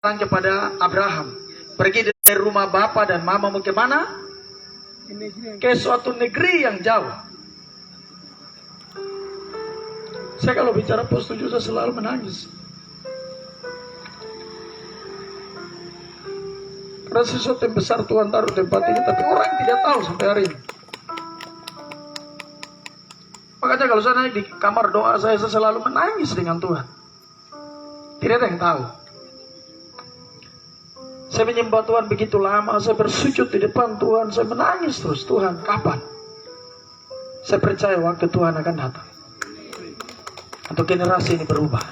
kepada Abraham, pergi dari rumah bapa dan mamamu ke mana? Ke suatu negeri yang jauh. Saya kalau bicara pos 7 saya selalu menangis. Karena sesuatu yang besar Tuhan taruh tempat ini, tapi orang tidak tahu sampai hari ini. Makanya kalau saya naik di kamar doa saya selalu menangis dengan Tuhan. Tidak ada yang tahu. Saya menyembah Tuhan begitu lama, saya bersujud di depan Tuhan, saya menangis terus. Tuhan, kapan? Saya percaya waktu Tuhan akan datang. Untuk generasi ini berubah.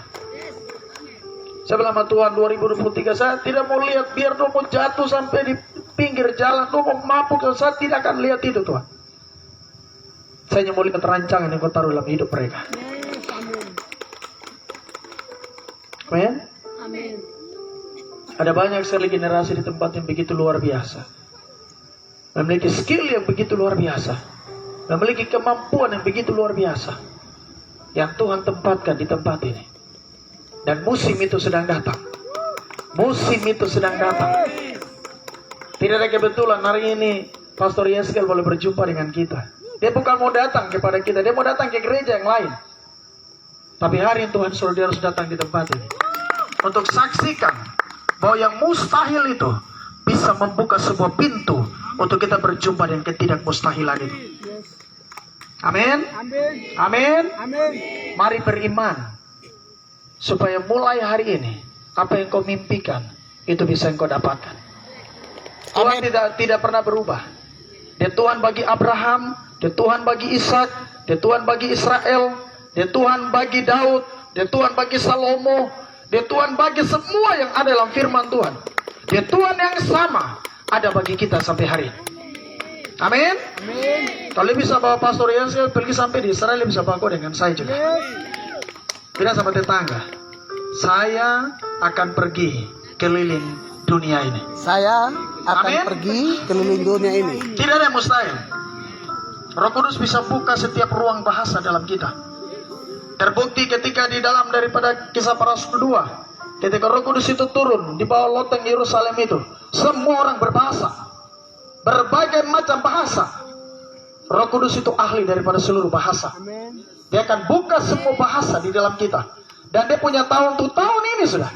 Saya bilang sama Tuhan 2023, saya tidak mau lihat biar dia mau jatuh sampai di pinggir jalan, dia mau mabuk, saya tidak akan lihat itu Tuhan. Saya hanya mau lihat rancangan yang kau taruh dalam hidup mereka. Amin. Amin. Ada banyak sekali generasi di tempat yang begitu luar biasa. Memiliki skill yang begitu luar biasa. Memiliki kemampuan yang begitu luar biasa. Yang Tuhan tempatkan di tempat ini. Dan musim itu sedang datang. Musim itu sedang datang. Tidak ada kebetulan hari ini Pastor Yeskel boleh berjumpa dengan kita. Dia bukan mau datang kepada kita, dia mau datang ke gereja yang lain. Tapi hari ini Tuhan suruh dia harus datang di tempat ini. Untuk saksikan bahwa yang mustahil itu bisa membuka sebuah pintu untuk kita berjumpa dengan ketidakmustahilan itu. Amin. Amin. Amin. Mari beriman. Supaya mulai hari ini apa yang kau mimpikan itu bisa engkau dapatkan. Tuhan tidak pernah berubah. Dia Tuhan bagi Abraham, dia Tuhan bagi Ishak, dia Tuhan bagi Israel, dia Tuhan bagi Daud, dia Tuhan bagi Salomo, dia Tuhan bagi semua yang ada dalam firman Tuhan. Dia Tuhan yang sama ada bagi kita sampai hari ini. Amin. Kalau bisa bawa Pastor Yesel pergi sampai di Israel, bisa bawa kau dengan saya juga. Bilang sama tetangga, saya akan pergi keliling dunia ini. Saya akan pergi keliling dunia ini. Tidak ada yang mustahil. Roh Kudus bisa buka setiap ruang bahasa dalam kita. Terbukti ketika di dalam daripada Kisah Para Rasul 2, ketika Roh Kudus itu turun di bawah loteng Yerusalem itu, semua orang berbahasa, berbagai macam bahasa. Roh Kudus itu ahli daripada seluruh bahasa. Dia akan buka semua bahasa di dalam kita. Dan dia punya tahun untuk tahun ini sudah.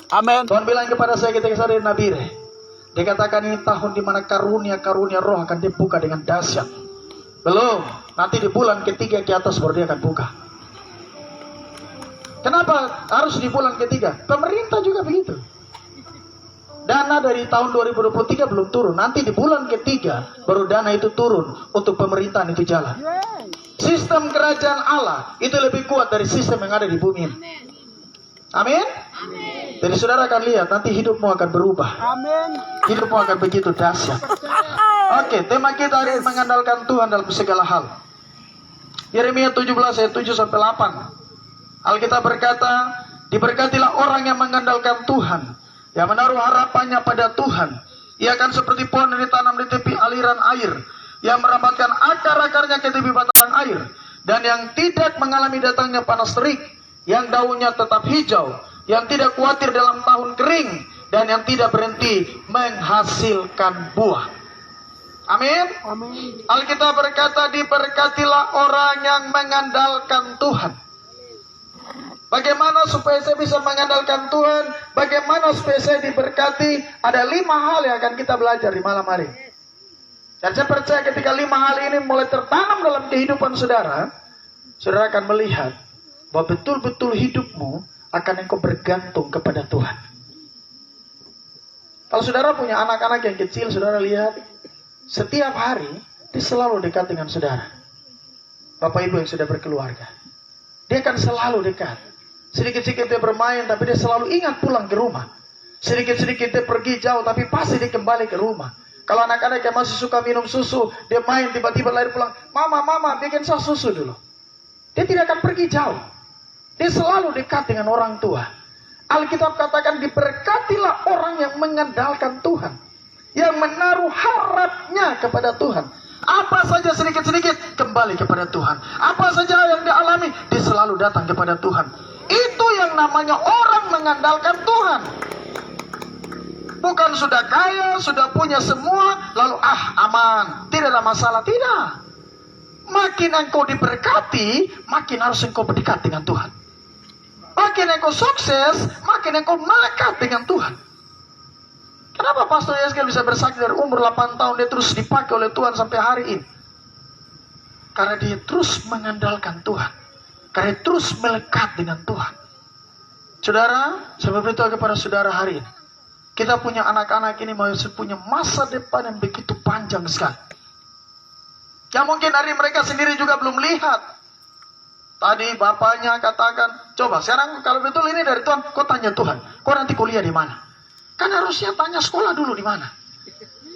Amin. Tuhan bilang kepada saya ketika saya dari Nabire. Dia katakan ini tahun di mana karunia-karunia roh akan dibuka dengan dahsyat. Belum. Nanti di bulan ketiga ke atas baru dia akan buka. Kenapa harus di bulan ketiga? Pemerintah juga begitu. Dana dari tahun 2023 belum turun. Nanti di bulan ketiga baru dana itu turun untuk pemerintahan itu jalan. Sistem kerajaan Allah itu lebih kuat dari sistem yang ada di bumi ini. Amin. Jadi saudara akan lihat nanti hidupmu akan berubah. Amin. Hidupmu akan begitu dahsyat. Oke, tema kita hari ini mengandalkan Tuhan dalam segala hal. Yeremia 17 ayat 7 sampai 8. Alkitab berkata, diberkatilah orang yang mengandalkan Tuhan, yang menaruh harapannya pada Tuhan. Ia akan seperti pohon yang ditanam di tepi aliran air, yang merambatkan akar-akarnya ke tepi batang air, dan yang tidak mengalami datangnya panas terik, yang daunnya tetap hijau, yang tidak khawatir dalam tahun kering, dan yang tidak berhenti menghasilkan buah. Amin. Alkitab berkata, diberkatilah orang yang mengandalkan Tuhan. Bagaimana supaya saya bisa mengandalkan Tuhan? Bagaimana supaya saya diberkati? Ada 5 hal yang akan kita belajar di malam hari. Dan saya percaya ketika 5 hal ini mulai tertanam dalam kehidupan saudara, saudara akan melihat bahwa betul-betul hidupmu akan engkau bergantung kepada Tuhan. Kalau saudara punya anak-anak yang kecil, saudara lihat, setiap hari dia selalu dekat dengan saudara. Bapak ibu yang sudah berkeluarga, dia akan selalu dekat. Sedikit-sedikit dia bermain, tapi dia selalu ingat pulang ke rumah. Sedikit-sedikit dia pergi jauh, tapi pasti dia kembali ke rumah. Kalau anak-anak yang masih suka minum susu, dia main tiba-tiba lari pulang, mama bikin saya susu dulu. Dia tidak akan pergi jauh. Dia selalu dekat dengan orang tua. Alkitab katakan diberkatilah orang yang mengandalkan Tuhan, yang menaruh harapnya kepada Tuhan. Apa saja sedikit-sedikit kembali kepada Tuhan. Apa saja yang dia alami, dia selalu datang kepada Tuhan. Itu yang namanya orang mengandalkan Tuhan. Bukan sudah kaya, sudah punya semua, lalu aman, tidak ada masalah. Tidak. Makin engkau diberkati, makin harus engkau berdekat dengan Tuhan. Makin engkau sukses, makin engkau melekat dengan Tuhan. Kenapa Pastor Yeskel bisa bersaksi dari umur 8 tahun dia terus dipakai oleh Tuhan sampai hari ini? Karena dia terus mengandalkan Tuhan. Karena dia terus melekat dengan Tuhan. Saudara, saya beritahu kepada saudara hari ini. Kita punya anak-anak ini masih punya masa depan yang begitu panjang sekali. Yang mungkin dari mereka sendiri juga belum lihat. Tadi bapaknya katakan, coba sekarang kalau betul ini dari Tuhan, kau tanya Tuhan, kau nanti kuliah di mana? Kan harusnya tanya sekolah dulu di mana.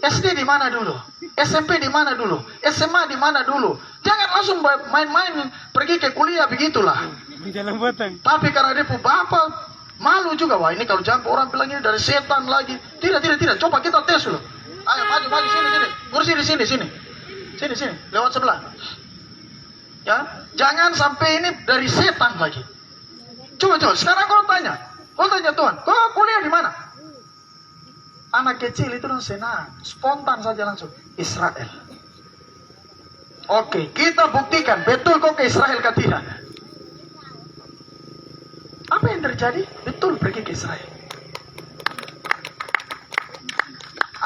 SD di mana dulu? SMP di mana dulu? SMA di mana dulu? Jangan langsung main-main pergi ke kuliah begitulah. Tapi karena dia bapak malu juga, wah ini kalau jangan orang bilang ini dari setan lagi. Tidak. Coba kita tes dulu. Ayo maju sini. Kursi di sini. Sini. Lewat sebelah. Ya, jangan sampai ini dari setan lagi. Coba. Sekarang kau tanya Tuhan, kau kuliah di mana? Anak kecil itu dong senang, spontan saja langsung Israel. Oke, kita buktikan betul kau ke Israel atau tidak. Apa yang terjadi? Betul pergi ke Israel.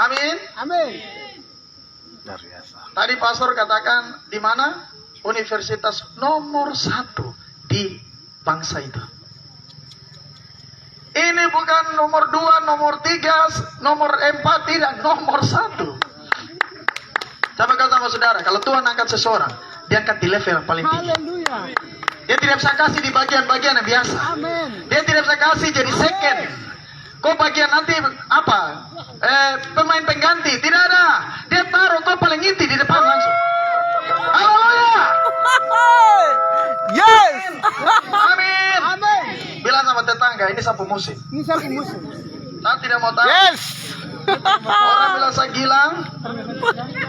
Amin. Tadi pastor katakan di mana? Universitas nomor 1 di bangsa itu. Ini bukan nomor 2, nomor 3, nomor 4, tidak, nomor 1. Coba kata sama saudara, kalau Tuhan angkat seseorang, dia angkat di level yang paling tinggi. Dia tidak bisa kasih di bagian-bagian yang biasa. Dia tidak bisa kasih jadi second. Kok bagian nanti apa? Pemain pengganti, tidak ada. Dia taruh kau paling inti di depan langsung. Haleluya. Yes. Amin. Bilang sama tetangga, ini sapu musim. Saya tidak mau tahu. Yes. Orang bilang saya gilang,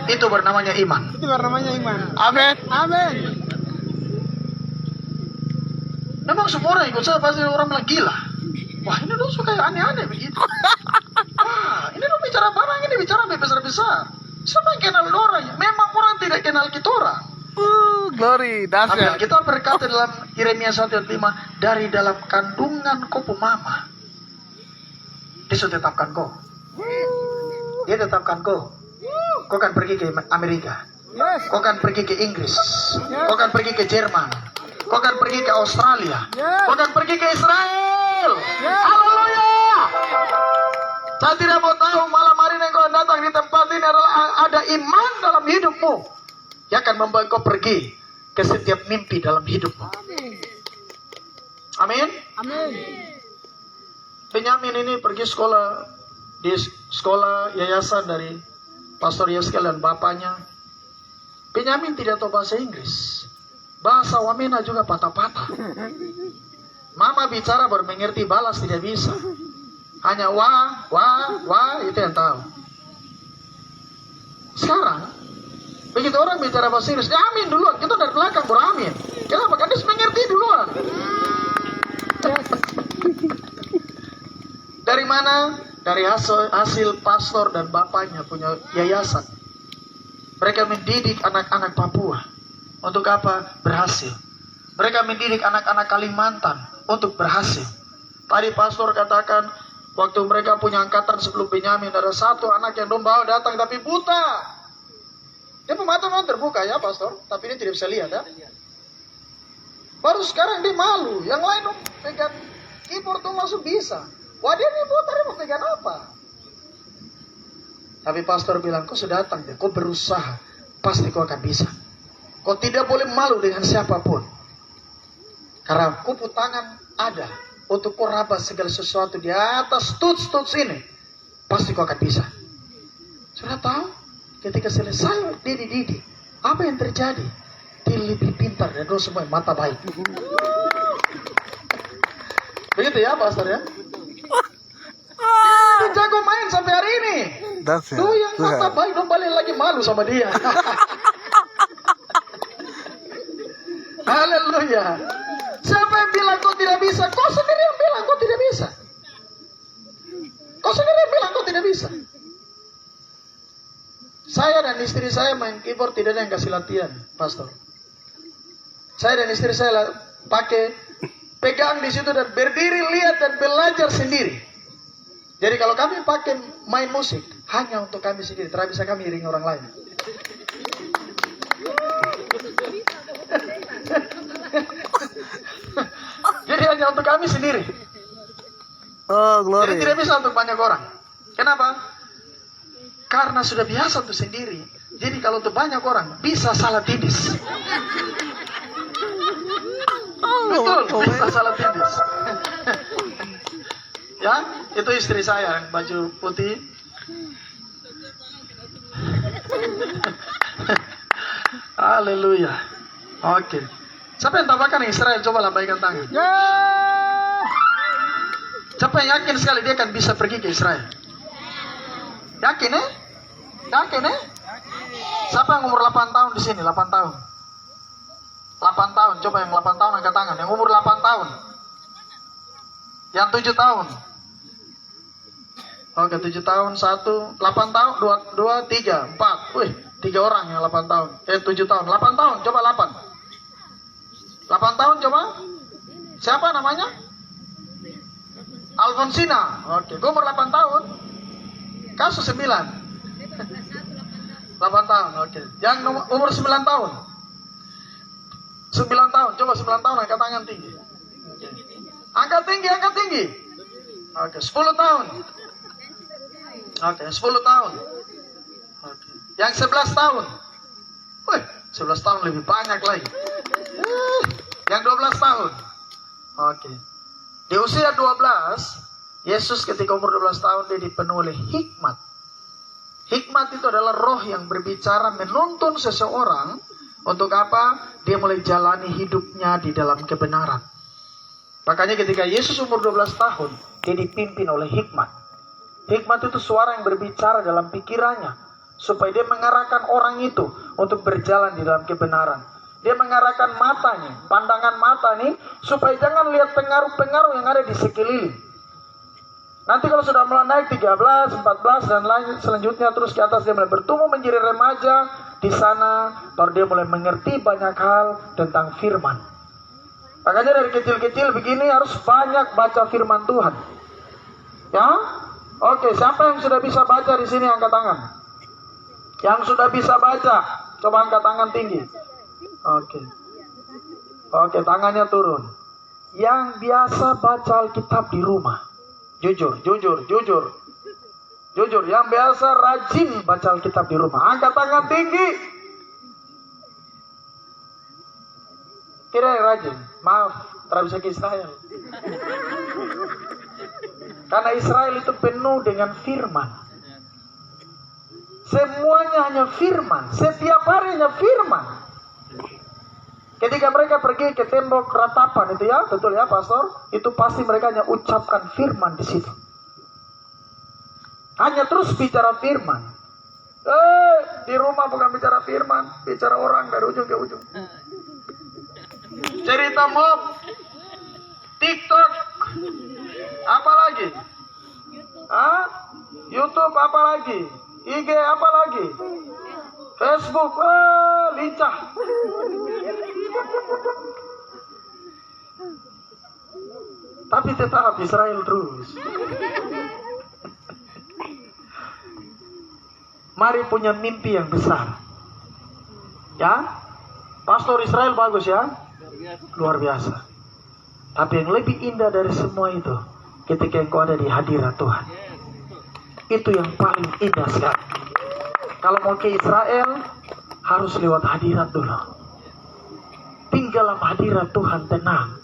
itu bernamanya iman. Amin. Memang semua orang ikut saya pasti orang bilang gila. Wah ini dong suka aneh-aneh begitu. Wah ini dong bicara barang, ini bicara besar-besar. Siapa yang kenal orang? Memang orang tidak kenal kita orang. Glory, Tapi dahsyat. kita berkata dalam Yeremia 1:5, dari dalam kandungan kau mama, dia sudah tetapkan kau. Dia tetapkan kau. Kau kan pergi ke Amerika. Kau kan pergi ke Inggris. Kau kan pergi ke Jerman. Kau kan pergi ke Australia. Kau kan pergi ke Israel. Haleluya. Saya tidak mau tahu malam hari ini kau datang di tempat ini adalah ada iman dalam hidupmu yang akan membawa kau pergi ke setiap mimpi dalam hidupmu. Amin. Benyamin ini pergi sekolah di sekolah yayasan dari Pastor Yeskel dan bapaknya. Benyamin tidak tahu bahasa Inggris. Bahasa Wamena juga patah-patah. Mama bicara baru mengerti, balas tidak bisa. Hanya wah itu yang tahu. Sekarang begitu orang bicara bahasa Inggris, dia amin duluan. Kita dari belakang baru amin. Kenapa? Karena dia mengerti duluan. Dari mana? Dari hasil pastor dan bapaknya punya yayasan. Mereka mendidik anak-anak Papua. Untuk apa? Berhasil. Mereka mendidik anak-anak Kalimantan untuk berhasil. Tadi pastor katakan, waktu mereka punya angkatan sebelum Benyamin, ada satu anak yang bawa datang tapi buta. Dia mata memang terbuka ya pastor, tapi dia tidak bisa lihat ya. Baru sekarang dia malu. Yang lain pegang keyboard tuh masuk bisa. Wah dia ini buta, dia mau pegang apa? Tapi pastor bilang, kau sudah datang, kau berusaha, pasti kau akan bisa. Kau tidak boleh malu dengan siapapun. Karena kupu tangan ada untuk kau raba segala sesuatu di atas tuts ini. Pasti kau akan bisa. Sudah tahu? Ketika selesai dia dididik, apa yang terjadi? Dia lebih pintar dan kau semua mata baik. Begitu ya pastor ya? Dia jago main sampai hari ini. Tuh yang mata baik dong balik lagi malu sama dia. Haleluya. Siapa yang bilang kau tidak bisa? Kau sendiri yang bilang kau tidak bisa. Kau sendiri bilang kau tidak bisa. Saya dan istri saya main keyboard tidak ada yang kasih latihan, pastor. Saya dan istri saya pakai pegang di situ dan berdiri lihat dan belajar sendiri. Jadi kalau kami pakai main musik hanya untuk kami sendiri, tidak bisa kami iringi orang lain. Jadi hanya untuk kami sendiri. Oh, glory. Jadi tidak bisa untuk banyak orang. Kenapa? Karena sudah biasa untuk sendiri. Jadi kalau untuk banyak orang bisa salah tipis. Betul, bisa salah tipis. Ya, itu istri saya yang baju putih. Haleluya. Oke. Siapa yang tambahkan Israel? Coba lambaikan tangan. Siapa yang yakin sekali dia akan bisa pergi ke Israel? Yakin eh? Yakin eh? Siapa yang umur 8 tahun di sini? 8 tahun. 8 tahun. Coba yang 8 tahun angkat tangan. Yang umur 8 tahun. Yang 7 tahun. Oke, 7 tahun, 1, 8 tahun, 2, 3, 4. Wih, 3 orang yang 8 tahun. 7 tahun. 8 tahun, coba 8. 8 tahun coba. Siapa namanya? Alfonsina. Oke, gue umur 8 tahun. Kasus 9. 8 tahun, oke. Yang umur 9 tahun. 9 tahun, coba 9 tahun angkat tangan tinggi. Oke. Angkat tinggi, angkat tinggi. Oke, 10 tahun. Oke, 10 tahun. Oke. Yang 11 tahun. Wih, 11 tahun lebih banyak lagi. Yang 12 tahun. Oke. Di usia 12, Yesus ketika umur 12 tahun dia dipenuhi oleh hikmat. Hikmat itu adalah roh yang berbicara menuntun seseorang untuk apa? Dia mulai jalani hidupnya di dalam kebenaran. Makanya ketika Yesus umur 12 tahun, dia dipimpin oleh hikmat. Hikmat itu suara yang berbicara dalam pikirannya, supaya dia mengarahkan orang itu untuk berjalan di dalam kebenaran. Dia mengarahkan matanya, pandangan mata nih, supaya jangan lihat pengaruh-pengaruh yang ada di sekeliling. Nanti kalau sudah mulai naik 13, 14 dan lain selanjutnya terus ke atas dia mulai bertumbuh menjadi remaja, di sana baru dia mulai mengerti banyak hal tentang firman. Makanya dari kecil-kecil begini harus banyak baca firman Tuhan. Ya? Oke, siapa yang sudah bisa baca di sini angkat tangan? Yang sudah bisa baca, coba angkat tangan tinggi. Oke. Oke, tangannya turun. Yang biasa baca Alkitab di rumah. Jujur. Yang biasa rajin baca Alkitab di rumah. Angkat tangan tinggi. Tidak yang rajin. Maaf, tidak bisa ke Israel. Karena Israel itu penuh dengan firman. Semuanya hanya firman. Setiap hari hanya firman. Ketika mereka pergi ke tembok ratapan itu ya, betul ya pastor, itu pasti mereka hanya ucapkan firman di situ. Hanya terus bicara firman. Di rumah bukan bicara firman, bicara orang dari ujung ke ujung. Cerita mob, TikTok, apa lagi? YouTube apa lagi? IG apa lagi? Facebook, lincah. Tapi tetap Israel terus. Mari punya mimpi yang besar. Ya, Pastor Israel bagus ya, luar biasa. Tapi yang lebih indah dari semua itu, ketika engkau ada di hadirat Tuhan. Itu yang paling indah sekali. Kalau mau ke Israel, harus lewat hadirat dulu. Tinggal dalam hadirat Tuhan tenang.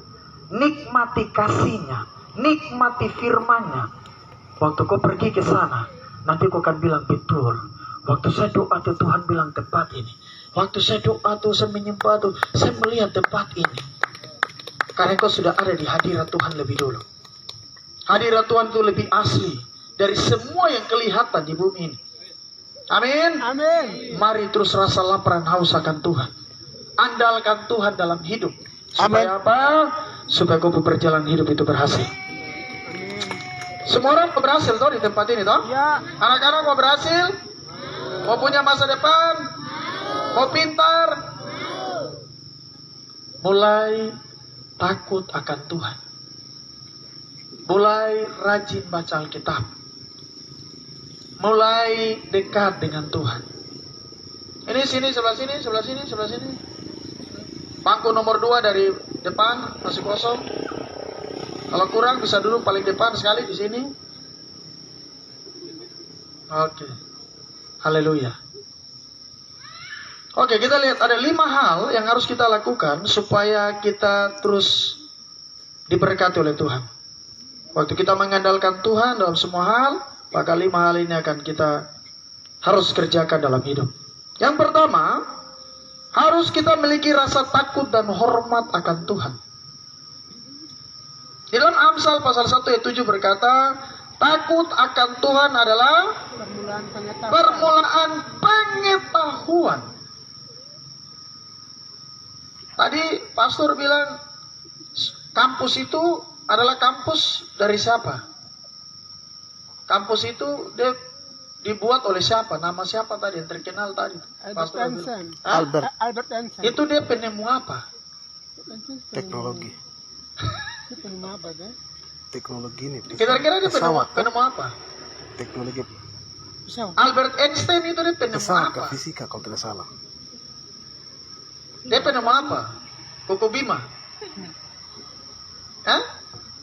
Nikmati kasihnya, nikmati firman-Nya. Waktu kau pergi ke sana, nanti kau akan bilang betul. Waktu saya doa tuh Tuhan bilang tempat ini. Waktu saya doa tuh saya menyembah tuh, saya melihat tempat ini. Karena kau sudah ada di hadirat Tuhan lebih dulu. Hadirat Tuhan itu lebih asli dari semua yang kelihatan di bumi ini. Amin. Amin. Mari terus rasa lapar dan haus akan Tuhan. Andalkan Tuhan dalam hidup. Supaya apa? Supaya kau berjalan hidup itu berhasil. Semua orang mau berhasil toh di tempat ini toh? Ya. Anak-anak mau berhasil? Mau punya masa depan? Mau pintar? Mulai takut akan Tuhan. Mulai rajin baca Alkitab. Mulai dekat dengan Tuhan. Ini sini, sebelah sini, sebelah sini, sebelah sini. Bangku nomor 2 dari depan masih kosong. Kalau kurang bisa duduk paling depan sekali di sini. Oke. Haleluya. Oke, kita lihat ada 5 hal yang harus kita lakukan supaya kita terus diberkati oleh Tuhan. Waktu kita mengandalkan Tuhan dalam semua hal, maka 5 hal ini akan kita harus kerjakan dalam hidup. Yang pertama, harus kita memiliki rasa takut dan hormat akan Tuhan. Di dalam Amsal pasal 1 ayat 7 berkata, takut akan Tuhan adalah permulaan pengetahuan. Tadi pastor bilang, kampus itu adalah kampus dari siapa? Kampus itu dia dibuat oleh siapa? Nama siapa tadi yang terkenal tadi? Albert Einstein. Albert Einstein. Itu dia penemu apa? teknologi. Itu penemu apa deh? Teknologi ini. Kira-kira dia Pesawat. penemu apa? Teknologi Pesawat. Albert Einstein itu dia penemu pesawat apa? fisika kalau tidak salah. Dia penemu apa? Koko Bima? Hah?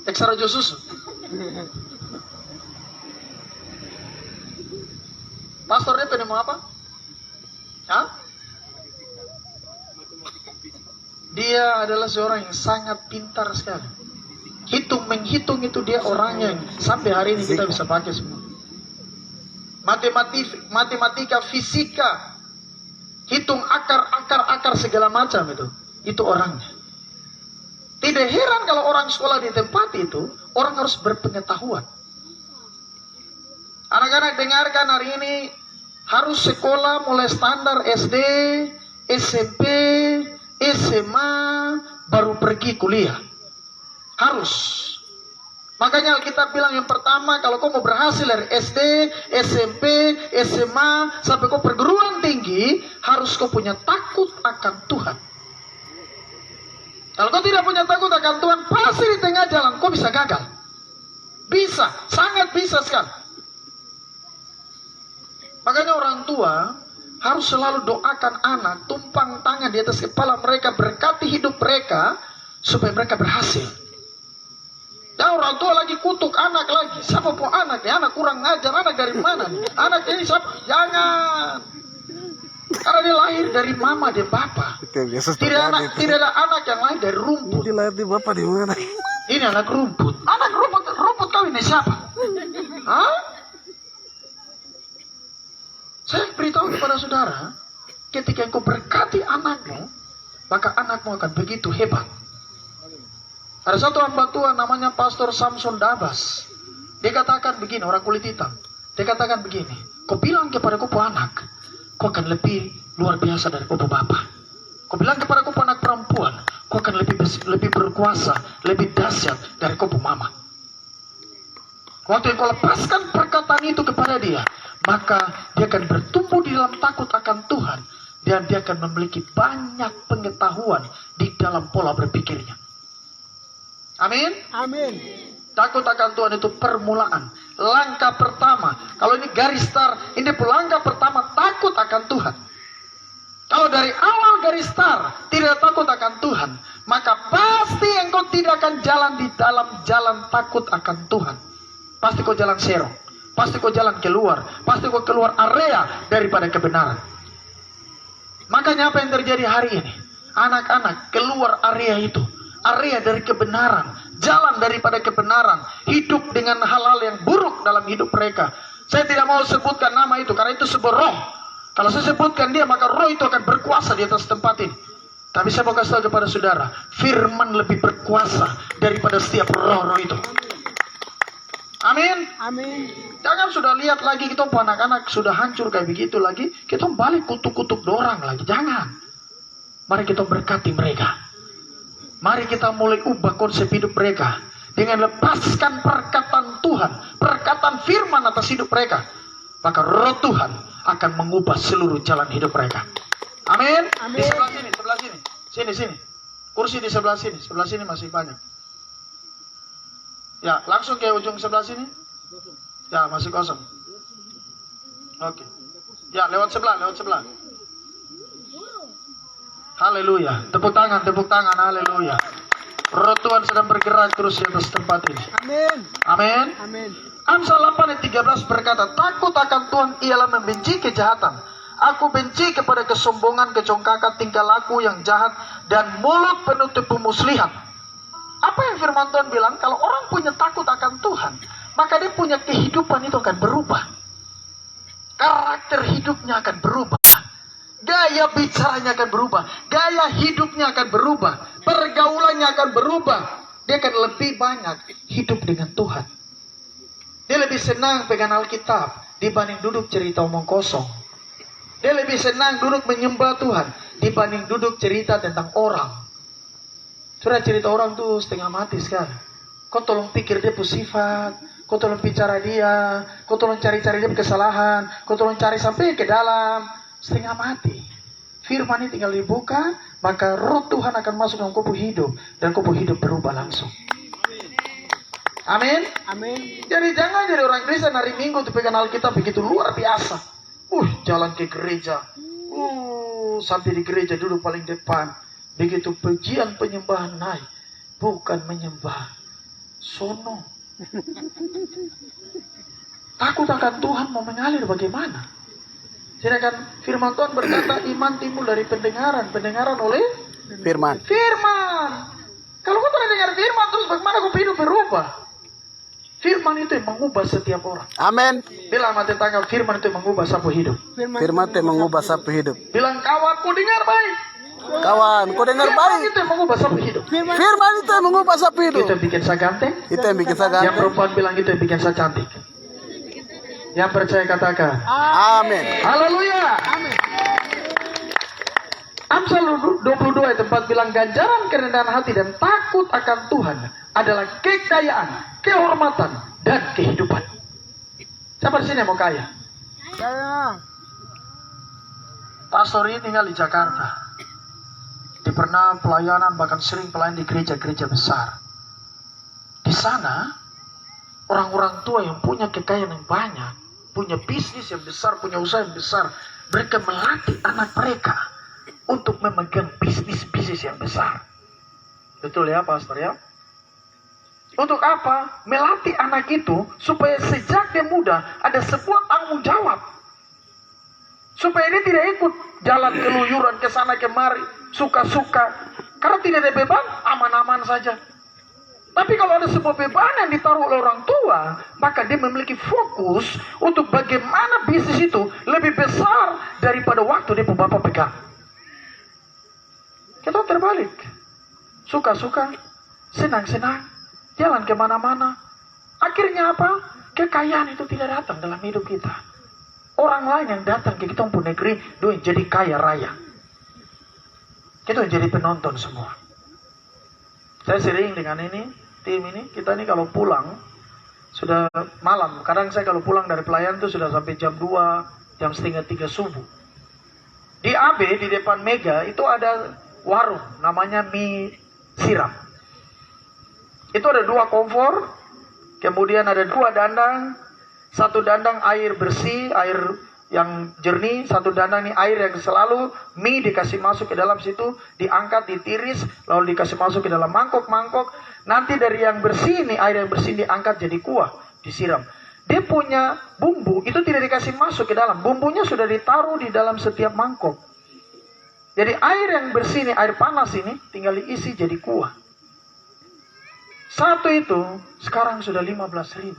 Eksara Josusu? Pastor dia penemu apa? Hah? Dia adalah seorang yang sangat pintar sekali. Menghitung itu dia orangnya yang sampai hari ini kita bisa pakai semua. Matematika, fisika, hitung akar segala macam itu orangnya. Tidak heran kalau orang sekolah di tempat itu, orang harus berpengetahuan. Anak-anak dengarkan hari ini, harus sekolah mulai standar SD, SMP, SMA, baru pergi kuliah. Harus. Makanya Alkitab bilang yang pertama, kalau kau mau berhasil dari SD, SMP, SMA, sampai kau perguruan tinggi, harus kau punya takut akan Tuhan. Kalau kau tidak punya takut akan Tuhan, pasti di tengah jalan kau bisa gagal. Bisa, sangat bisa sekali. Makanya orang tua harus selalu doakan anak, tumpang tangan di atas kepala mereka, berkati hidup mereka, supaya mereka berhasil. Ya orang tua lagi kutuk anak lagi. Siapa pun anak ya? Anak kurang ngajar. Anak dari mana nih? Anak ini siapa? Jangan. Karena dia lahir dari mama dan papa. Itu yang biasa Tidak terjadi. ada anak yang lahir dari rumput. Ini lahir di bapak di mana? Ini anak rumput. Anak rumput kau ini siapa? Hah? Saya beritahu kepada saudara, ketika engkau berkati anakmu, maka anakmu akan begitu hebat. Ada satu hamba Tuhan namanya Pastor Samson Dabas. Dia katakan begini, orang kulit hitam. Dia katakan begini, kau bilang kepada kau anak, kau akan lebih luar biasa dari kau bapak. Kau bilang kepada kau anak perempuan, kau akan lebih berkuasa, lebih dahsyat dari kau mama. Waktu yang kau lepaskan perkataan itu kepada dia, maka dia akan bertumbuh di dalam takut akan Tuhan. Dan dia akan memiliki banyak pengetahuan di dalam pola berpikirnya. Amin. Amin. Takut akan Tuhan itu permulaan. Langkah pertama. Kalau ini garis start, ini langkah pertama takut akan Tuhan. Kalau dari awal garis start tidak takut akan Tuhan, maka pasti engkau tidak akan jalan di dalam jalan takut akan Tuhan. Pasti kau jalan serong. Pasti kau jalan keluar. Pasti kau keluar area daripada kebenaran. Makanya apa yang terjadi hari ini? Anak-anak keluar area itu. Area dari kebenaran, jalan daripada kebenaran, hidup dengan hal-hal yang buruk dalam hidup mereka. Saya tidak mau sebutkan nama itu karena itu sebuah roh. Kalau saya sebutkan dia, maka roh itu akan berkuasa di atas tempat ini. Tapi saya mau kasih tahu kepada saudara, firman lebih berkuasa daripada setiap roh-roh itu. Amin. Amin. Jangan sudah lihat lagi kita anak-anak sudah hancur kayak begitu lagi, kita balik kutuk-kutuk dorang lagi. Jangan. Mari kita berkati mereka. Mari kita mulai ubah konsep hidup mereka. dengan lepaskan perkataan Tuhan, perkataan firman atas hidup mereka, maka roh Tuhan akan mengubah seluruh jalan hidup mereka. Amin. Di sebelah sini, sebelah sini. Sini. Kursi di sebelah sini masih banyak. Ya, langsung ke ujung sebelah sini. Ya, masih kosong. Oke. Ya, lewat sebelah. Haleluya. Tepuk tangan, haleluya. Roh Tuhan sedang bergerak terus di atas tempat ini. Amin. Amin. Amin. Amsal 8 ayat 13 berkata, takut akan Tuhan ialah membenci kejahatan. Aku benci kepada kesombongan, kecongkakan, tingkah laku yang jahat, dan mulut penuh tipu muslihat. Apa yang firman Tuhan bilang? Kalau orang punya takut akan Tuhan, maka dia punya kehidupan itu akan berubah. Karakter hidupnya akan berubah. Gaya bicaranya akan berubah. Gaya hidupnya akan berubah. Pergaulannya akan berubah. Dia akan lebih banyak hidup dengan Tuhan. Dia lebih senang pegang Alkitab dibanding duduk cerita omong kosong. Dia lebih senang duduk menyembah Tuhan dibanding duduk cerita tentang orang. Sudah cerita orang tuh setengah mati sekali. Kau tolong pikir dia sifat, kau tolong bicara dia, kau tolong cari-cari dia kesalahan, kau tolong cari sampai ke dalam, setengah mati. Firman ini tinggal dibuka, maka roh Tuhan akan masuk dalam kubu hidup, dan kubu hidup berubah langsung. Amin. Amin. Jadi jangan jadi orang Kristen hari Minggu tuh pegang Alkitab begitu luar biasa. Jalan ke gereja. Sampai di gereja duduk paling depan. Begitu pujian penyembahan naik. Bukan menyembah. Sono. Takut akan Tuhan mau mengalir bagaimana? Sedangkan firman Tuhan berkata iman timbul dari pendengaran. Pendengaran oleh Firman. Kalau kau tidak dengar firman terus bagaimana kau hidup berubah? Firman itu yang mengubah setiap orang. Amin. Bilang sama tetangga, firman itu yang mengubah sapu hidup. Firman itu mengubah sapu hidup. Bilang kawan, ku dengar baik. Kawan, kau dengar Firman baik. itu yang mengubah sapu hidup. Firman itu yang mengubah sapu hidup. Itu yang bikin saya ganteng. Itu yang bikin saya Yang ganteng. perempuan bilang itu yang bikin saya cantik. Yang percaya katakan. Amin. Haleluya. Amsal 22 ayat 4 bilang ganjaran kerendahan hati dan takut akan Tuhan adalah kekayaan, kehormatan, dan kehidupan. Siapa di sini yang mau kaya? Saya. Pastor ini tinggal di Jakarta. Dia pernah pelayanan, bahkan sering pelayan di gereja-gereja besar. Di sana, orang-orang tua yang punya kekayaan yang banyak, punya bisnis yang besar, punya usaha yang besar, mereka melatih anak mereka untuk memegang bisnis-bisnis yang besar. Betul ya, Pastor ya? Untuk apa? Melatih anak itu supaya sejak dia muda ada sebuah tanggung jawab. Supaya dia tidak ikut jalan keluyuran ke sana kemari, suka-suka. Karena tidak ada beban, aman-aman saja. Tapi kalau ada sebuah beban yang ditaruh oleh orang tua, maka dia memiliki fokus untuk bagaimana bisnis itu lebih besar daripada waktu dia bapak pegang. Kita terbalik. Suka-suka, senang-senang, jalan kemana-mana. Akhirnya apa? Kekayaan itu tidak datang dalam hidup kita. Orang lain yang datang ke kita pun negeri, dia jadi kaya raya. Kita jadi penonton semua. Saya sering dengan tim ini, kita ini kalau pulang, sudah malam. Kadang saya kalau pulang dari pelayan itu sudah sampai jam 2, jam setengah 3 subuh. Di AB, di depan Mega, itu ada warung, namanya mie siram. Itu ada 2 kompor, kemudian ada 2 dandang, 1 dandang air bersih, air yang jernih, 1 dandang ini air yang selalu mie dikasih masuk ke dalam situ, diangkat, ditiris, lalu dikasih masuk ke dalam mangkok-mangkok. Nanti dari yang bersih ini, air yang bersih diangkat jadi kuah, disiram. Dia punya bumbu, itu tidak dikasih masuk ke dalam. Bumbunya sudah ditaruh di dalam setiap mangkok. Jadi air yang bersih ini, air panas ini, tinggal diisi jadi kuah. Satu itu sekarang sudah 15.000.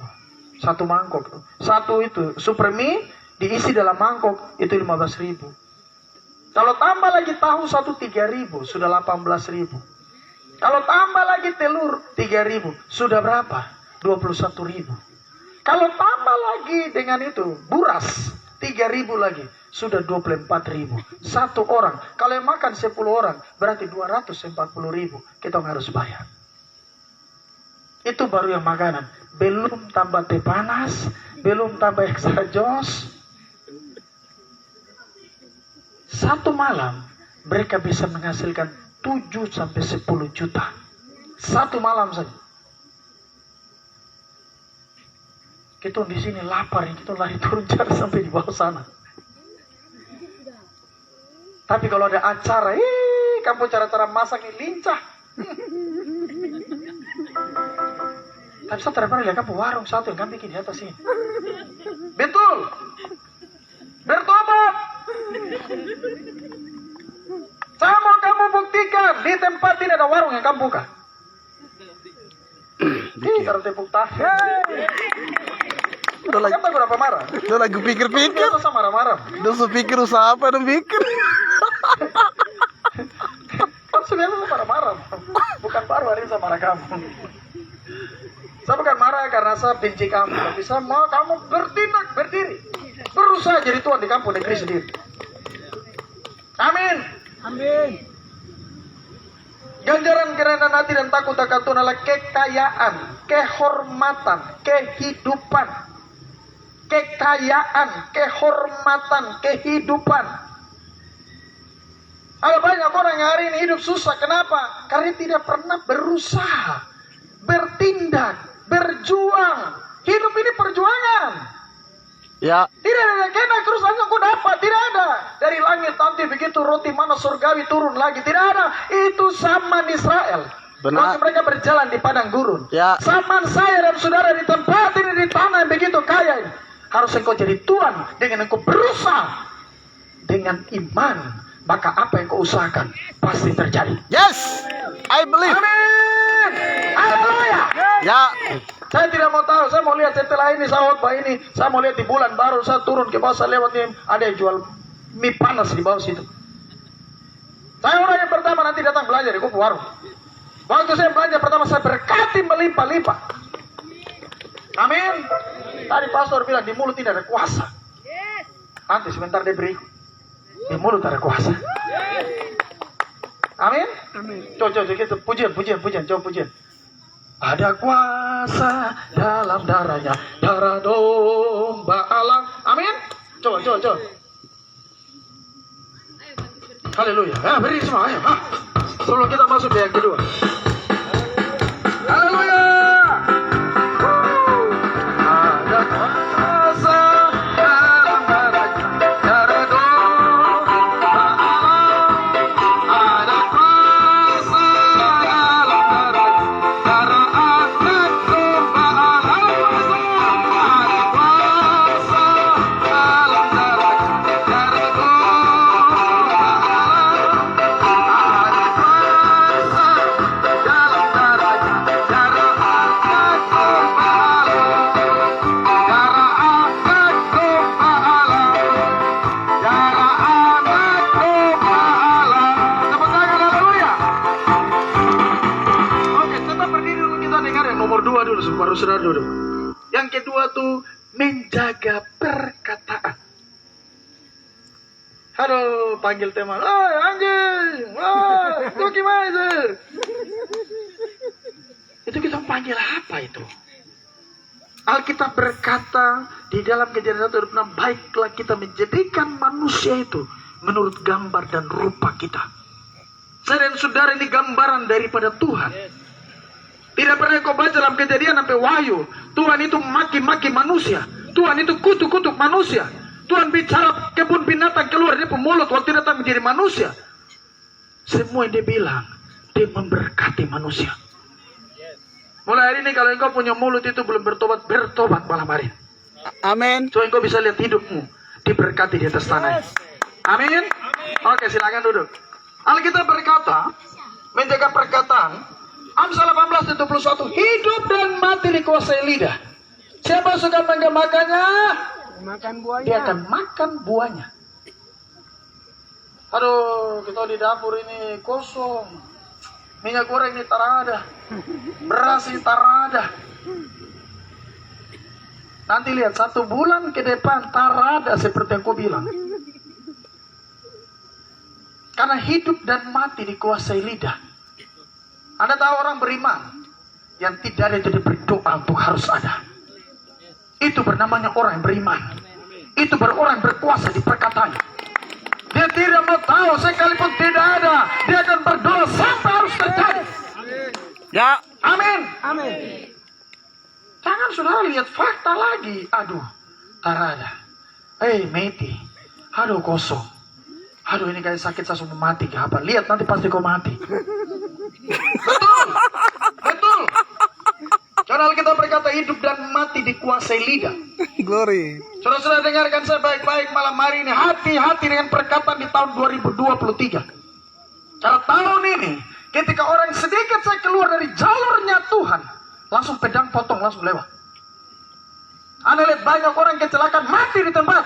1 mangkok. 1 itu super mie diisi dalam mangkok itu 15.000. Kalau tambah lagi tahu 1 3.000 sudah 18.000. Kalau tambah lagi telur 3.000 sudah berapa? 21.000. Kalau tambah lagi dengan itu buras 3.000 lagi sudah 24.000. 1 orang. Kalau yang makan 10 orang berarti 240.000 kita harus bayar. Itu baru yang makanan. Belum tambah teh panas, belum tambah extra jos. Satu malam mereka bisa menghasilkan 7 sampai 10 juta. Satu malam saja. Kita di sini lapar, kita lari turun cari sampai di bawah sana. Tapi kalau ada acara, kamu cara-cara masak ini lincah. Tapi saya pernah lihat kamu warung satu yang kami bikin di atas ini. Betul. Bertobat. Saya mau kamu buktikan di tempat ini ada warung yang kamu buka. Taruh tepuk tangan. Udah lagi, Kenapa berapa marah? udah lagi pikir-pikir. Biasa sama marah-marah. Udah sepikir usaha apa udah pikir. Maksudnya lu marah-marah. Bukan baru hari ini saya marah kamu. Saya bukan marah karena saya benci kamu, tapi saya mau kamu bertindak, berdiri, berusaha jadi tuan di kampung negeri sendiri. Amin. Amin. Ganjaran kerendahan hati dan takut akan Tuhan adalah kekayaan, kehormatan, kehidupan. Kekayaan, kehormatan, kehidupan. Ada banyak orang yang hari ini hidup susah. Kenapa? Karena tidak pernah berusaha, bertindak, berjuang. Hidup ini perjuangan. Ya, Tidak ada kena terus langsung kau dapat. Tidak ada. Dari langit nanti begitu roti mana surgawi turun lagi. Tidak ada. Itu zaman Israel. Benar. Waktu mereka berjalan di padang gurun. Ya. Zaman saya dan saudara di tempat ini, di tanah yang begitu kaya ini. Harus engkau jadi tuan dengan engkau berusaha. Dengan iman. Maka apa yang kau usahakan pasti terjadi. yes, I believe. Amin. Haleluya. Ya, Saya tidak mau tahu, saya mau lihat setelah ini, saya khotbah ini, saya mau lihat di bulan baru, saya turun ke bawah, saya lewat ini, ada yang jual mie panas di bawah situ. Saya orang yang pertama nanti datang belajar di Kupu Warung. Waktu saya belajar pertama, saya berkati melimpah-limpah. Amin. Tadi pastor bilang, di mulut tidak ada kuasa. Nanti sebentar dia beri. Di mulut ada kuasa. Amin. Coba kita pujian, coba pujian. Ada kuasa dalam darahnya, darah domba Allah. Amin. Coba. Haleluya. Beri semua, ayo. Sebelum kita masuk ke yang kedua. Haleluya. Ada kuasa dalam darahnya, darah domba Allah. Ada kuasa dalam darahnya, darah anak domba Allah. Ada kuasa dalam darahnya, darah domba Allah. Ada kuasa dalam darahnya, darah anak domba Allah. Darah anak domba Allah. Darah anak domba Allah. Tepuk tangan, haleluya. Oke, tetap berdiri dulu, kita dengar yang nomor 2 dulu, baru saudara dulu. Yang kedua tuh menjaga perkataan. Aduh, panggil teman. Anjing, itu gimana itu? Itu kita panggil apa itu? Alkitab berkata di dalam Kejadian 1:26, baiklah kita menjadikan manusia itu menurut gambar dan rupa kita. Saya dan saudara ini gambaran daripada Tuhan. Tidak pernah kau baca dalam Kejadian sampai Wahyu, Tuhan itu maki-maki manusia. Tuhan itu kutuk-kutuk manusia. Tuhan bicara kebun binatang keluar dari mulut waktu datang menjadi manusia. Semua yang dia bilang, dia memberkati manusia. Mulai hari ini kalau engkau punya mulut itu belum bertobat, bertobat malam hari. amin. So engkau bisa lihat hidupmu diberkati di atas tanah. Amin. Oke, silakan duduk. Alkitab berkata, menjaga perkataan. Amsal 18:21, hidup dan mati dikuasai lidah. Siapa suka makannya, Makan dia buahnya. akan makan buahnya. Aduh, kita di dapur ini kosong. Minyak goreng ini tak ada. Beras ini tak ada. Nanti lihat 1 bulan ke depan tak ada seperti yang kau bilang. Karena hidup dan mati dikuasai lidah. Anda tahu orang beriman. yang tidak ada itu dia berdoa untuk harus ada. Itu bernamanya orang yang beriman. Itu orang yang berkuasa di perkataan. Dia tidak mau tahu sekalipun tidak ada, dia akan berdoa sampai harus terjadi. Ya. Amin. Amin. Jangan saudara lihat fakta lagi. Aduh, tak ada. Meti. Aduh, kosong. Aduh, ini kayak sakit saya mau mati. Apa? Lihat nanti pasti kau mati. Betul. Betul. Karena Alkitab berkata hidup dan mati dikuasai lidah. Glory. Saudara-saudara dengarkan saya baik-baik malam hari ini. Hati-hati dengan perkataan di tahun 2023. Karena tahun ini, ketika orang sedikit saya keluar dari jalurnya Tuhan, langsung pedang potong, langsung lewat. Anda lihat banyak orang kecelakaan mati di tempat.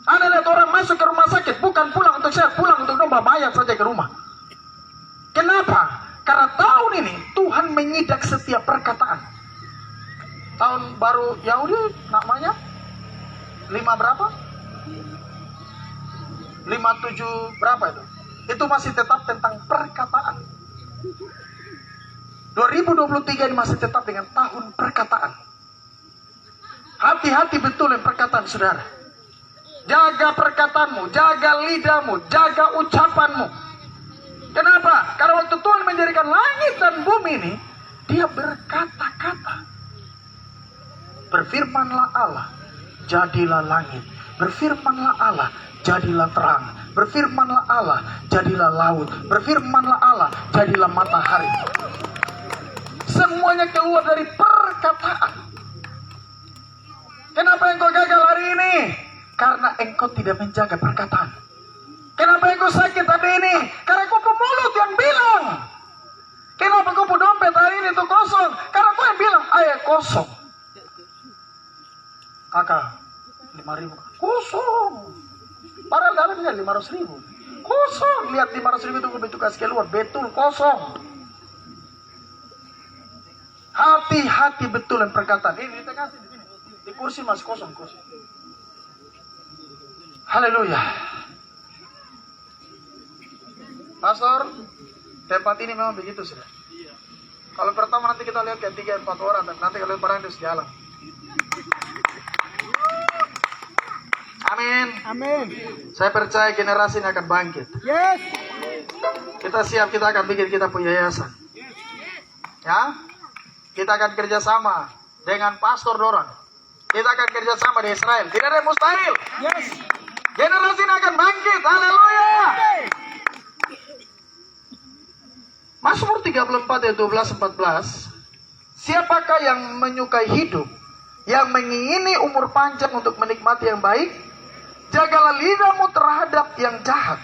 Anda lihat orang masuk ke rumah sakit, bukan pulang untuk sehat, pulang untuk domba mayat saja ke rumah. Kenapa? Karena tahun ini Tuhan menyidak setiap perkataan. Tahun baru Yahudi namanya 5 berapa? 57 berapa itu? Itu masih tetap tentang perkataan. 2023 ini masih tetap dengan tahun perkataan. Hati-hati betul yang perkataan saudara. Jaga perkataanmu, jaga lidahmu, jaga ucapanmu. Kenapa? Karena waktu Tuhan menjadikan langit dan bumi ini, dia berkata-kata. Berfirmanlah Allah, jadilah langit. Berfirmanlah Allah, jadilah terang. Berfirmanlah Allah, jadilah laut. Berfirmanlah Allah, jadilah matahari. Semuanya keluar dari perkataan. Kenapa engkau gagal hari ini? Karena engkau tidak menjaga perkataan. Kenapa engkau sakit hari ini? Karena engkau pemulut yang bilang. Kenapa engkau dompet hari ini itu kosong? Karena engkau yang bilang, ayah kosong. Kakak, 5.000 kosong. Padahal dalamnya 500.000 kosong. Lihat 500.000 itu begitu kasih keluar, betul kosong. Hati-hati betul yang perkataan. Ini kita kasih di sini. Di kursi masih kosong kursi. Haleluya. Pastor, tempat ini memang begitu sudah. Kalau pertama nanti kita lihat kayak 3-4 orang, dan nanti kalau barang itu jalan. Amin. Amin. Saya percaya generasi ini akan bangkit. Yes. Kita siap, kita akan bikin kita punya yayasan. Ya, kita akan kerjasama dengan pastor dorang. Kita akan kerjasama di Israel. Tidak ada yang mustahil. Yes. Generasi ini akan bangkit. Haleluya. Mazmur 34 ayat 12-14. Siapakah yang menyukai hidup, yang mengingini umur panjang untuk menikmati yang baik? Jagalah lidahmu terhadap yang jahat,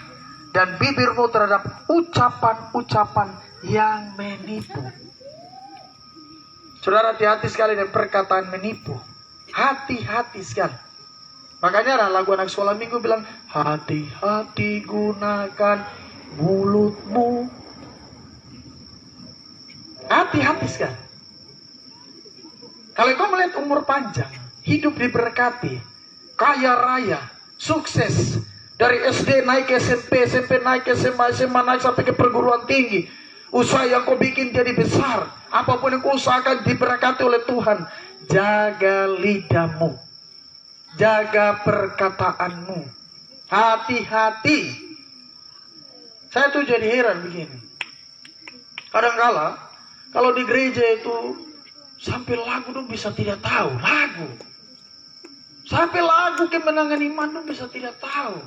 dan bibirmu terhadap ucapan-ucapan yang menipu. Saudara, hati-hati sekali dengan perkataan menipu. Hati-hati sekali. Makanya lagu anak sekolah minggu bilang, hati-hati gunakan mulutmu. Hati-hati sekali. Kalau kau melihat umur panjang, hidup diberkati, kaya raya, sukses, dari SD naik ke SMP, SMP naik ke SMA, SMA naik sampai ke perguruan tinggi, usaha yang kau bikin jadi besar, apapun yang kau usahakan diberkati oleh Tuhan. Jaga lidahmu, jaga perkataanmu, hati-hati. Saya tuh jadi heran begini. Kadang-kala kalau di gereja itu sampai lagu tuh bisa tidak tahu lagu. Sampai lagu kemenangan iman tuh bisa tidak tahu.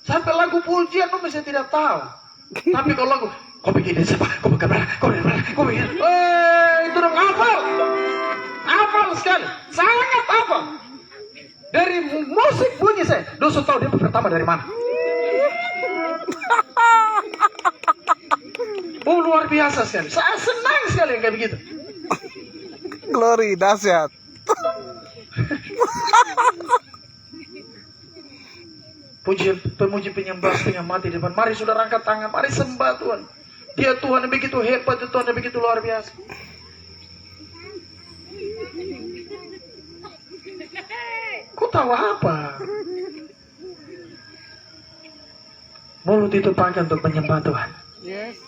Sampai lagu pujian tuh bisa tidak tahu. Tapi kalau lagu, kau bikin siapa? Kau bikin berapa? Kau bikin berapa? Kau bikin. Itu dong hafal. Hafal sekali. Sangat hafal. Dari musik bunyi saya. Dosa tahu dia pertama dari mana? Oh, luar biasa sekali. Saya senang sekali yang kayak begitu. Glory, dahsyat. Pemuji penyembah setengah mati di depan. Mari saudara angkat tangan. Mari sembah Tuhan. Dia Tuhan yang begitu hebat. Dia Tuhan yang begitu luar biasa. Kau tahu apa? Mulut itu pakai untuk menyembah Tuhan. Yes.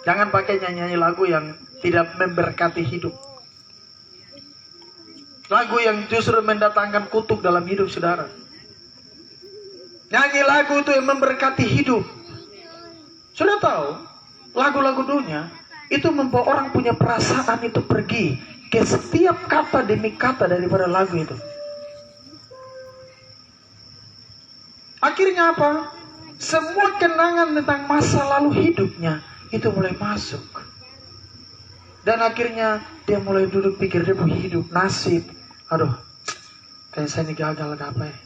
Jangan pakai nyanyi lagu yang tidak memberkati hidup. Lagu yang justru mendatangkan kutuk dalam hidup saudara. Nyanyi lagu itu yang memberkati hidup. Sudah tahu, lagu-lagu dunia itu membawa orang punya perasaan itu pergi ke setiap kata demi kata daripada lagu itu. Akhirnya apa? Semua kenangan tentang masa lalu hidupnya itu mulai masuk. Dan akhirnya dia mulai duduk pikir dia punya hidup, nasib. Aduh, kayak saya ini gagal apa ya?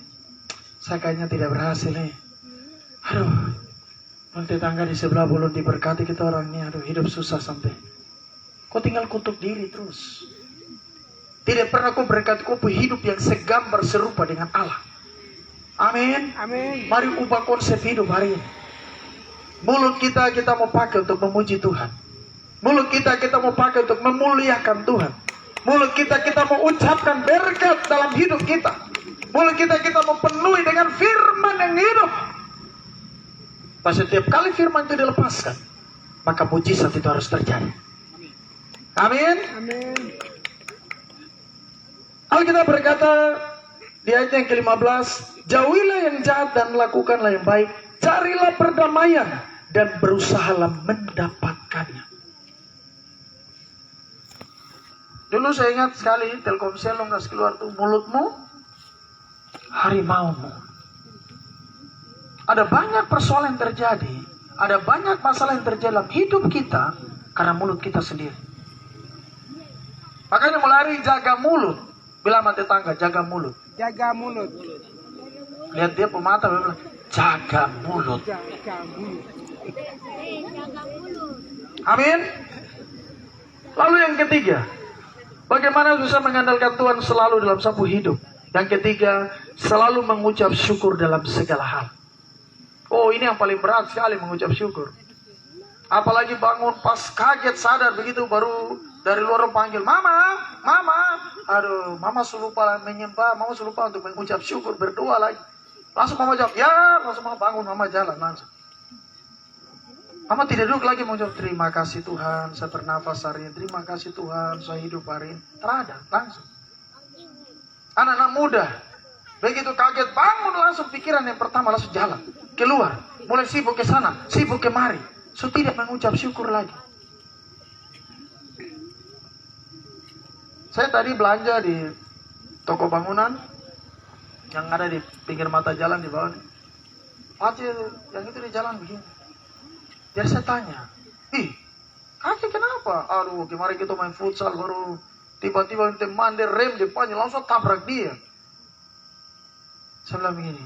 Saya kayaknya tidak berhasil nih. Aduh, nanti tangga di sebelah belum diberkati kita orangnya. Aduh, hidup susah sampai. Kau tinggal kutuk diri terus. Tidak pernah kau berkati kau punya hidup yang segambar serupa dengan Allah. Amin. Amin. Mari ubah konsep hidup hari ini. Mulut kita mau pakai untuk memuji Tuhan. Mulut kita mau pakai untuk memuliakan Tuhan. Mulut kita mau ucapkan berkat dalam hidup kita. Mulut kita mau penuhi dengan firman yang hidup. Pas setiap kali firman itu dilepaskan, maka mujizat itu harus terjadi. Amin. Amin. Alkitab berkata di ayat yang ke-15, jauhilah yang jahat dan lakukanlah yang baik, carilah perdamaian dan berusahalah mendapatkannya. Dulu saya ingat sekali Telkomsel lo nggak keluar tuh, mulutmu harimaumu. Ada banyak persoalan yang terjadi, ada banyak masalah yang terjadi dalam hidup kita karena mulut kita sendiri. Makanya mulai jaga mulut. Bilang sama tetangga, jaga mulut. Jaga mulut. Lihat dia pemata, dia bilang, jaga mulut. Jaga mulut. Amin. Lalu yang ketiga, bagaimana bisa mengandalkan Tuhan selalu dalam sapu hidup. Yang ketiga, selalu mengucap syukur dalam segala hal. Oh, ini yang paling berat sekali, mengucap syukur. Apalagi bangun pas kaget sadar begitu, baru dari luar panggil, mama. Aduh, mama lupa menyembah, mama lupa untuk mengucap syukur, berdoa lagi. Langsung mama jawab, ya, langsung mama bangun, mama jalan langsung. Mama tidak duduk lagi mengucap, terima kasih Tuhan, saya bernafas hari ini. Terima kasih Tuhan, saya hidup hari ini. Terada, langsung. Anak-anak muda, begitu kaget bangun langsung pikiran yang pertama langsung jalan. Keluar, mulai sibuk ke sana, sibuk kemari. So tidak mengucap syukur lagi. Saya tadi belanja di toko bangunan yang ada di pinggir mata jalan di bawah. Acil, yang itu di jalan begini. Jadi saya tanya, kaki kenapa? Aduh, kemarin kita main futsal baru tiba-tiba teman dia rem depannya langsung tabrak dia. Saya bilang begini,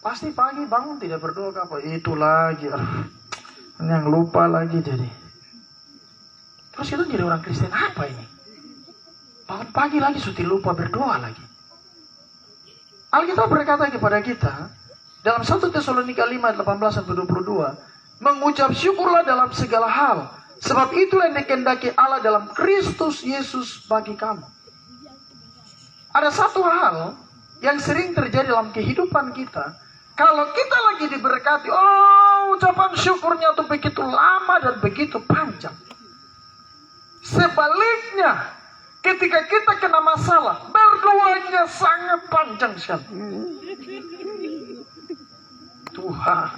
pasti pagi bangun tidak berdoa ke apa? Itu lagi, yang lupa lagi jadi. Terus itu jadi orang Kristen apa ini? Bangun pagi lagi sudah lupa berdoa lagi. Alkitab berkata kepada kita dalam 1 Tesalonika 5:18-22, mengucap syukurlah dalam segala hal, sebab itulah yang dikehendaki Allah dalam Kristus Yesus bagi kamu. Ada satu hal yang sering terjadi dalam kehidupan kita, kalau kita lagi diberkati, ucapan syukurnya itu begitu lama dan begitu panjang. Sebaliknya, ketika kita kena masalah, berdoanya sangat panjang sekali. Tuhan,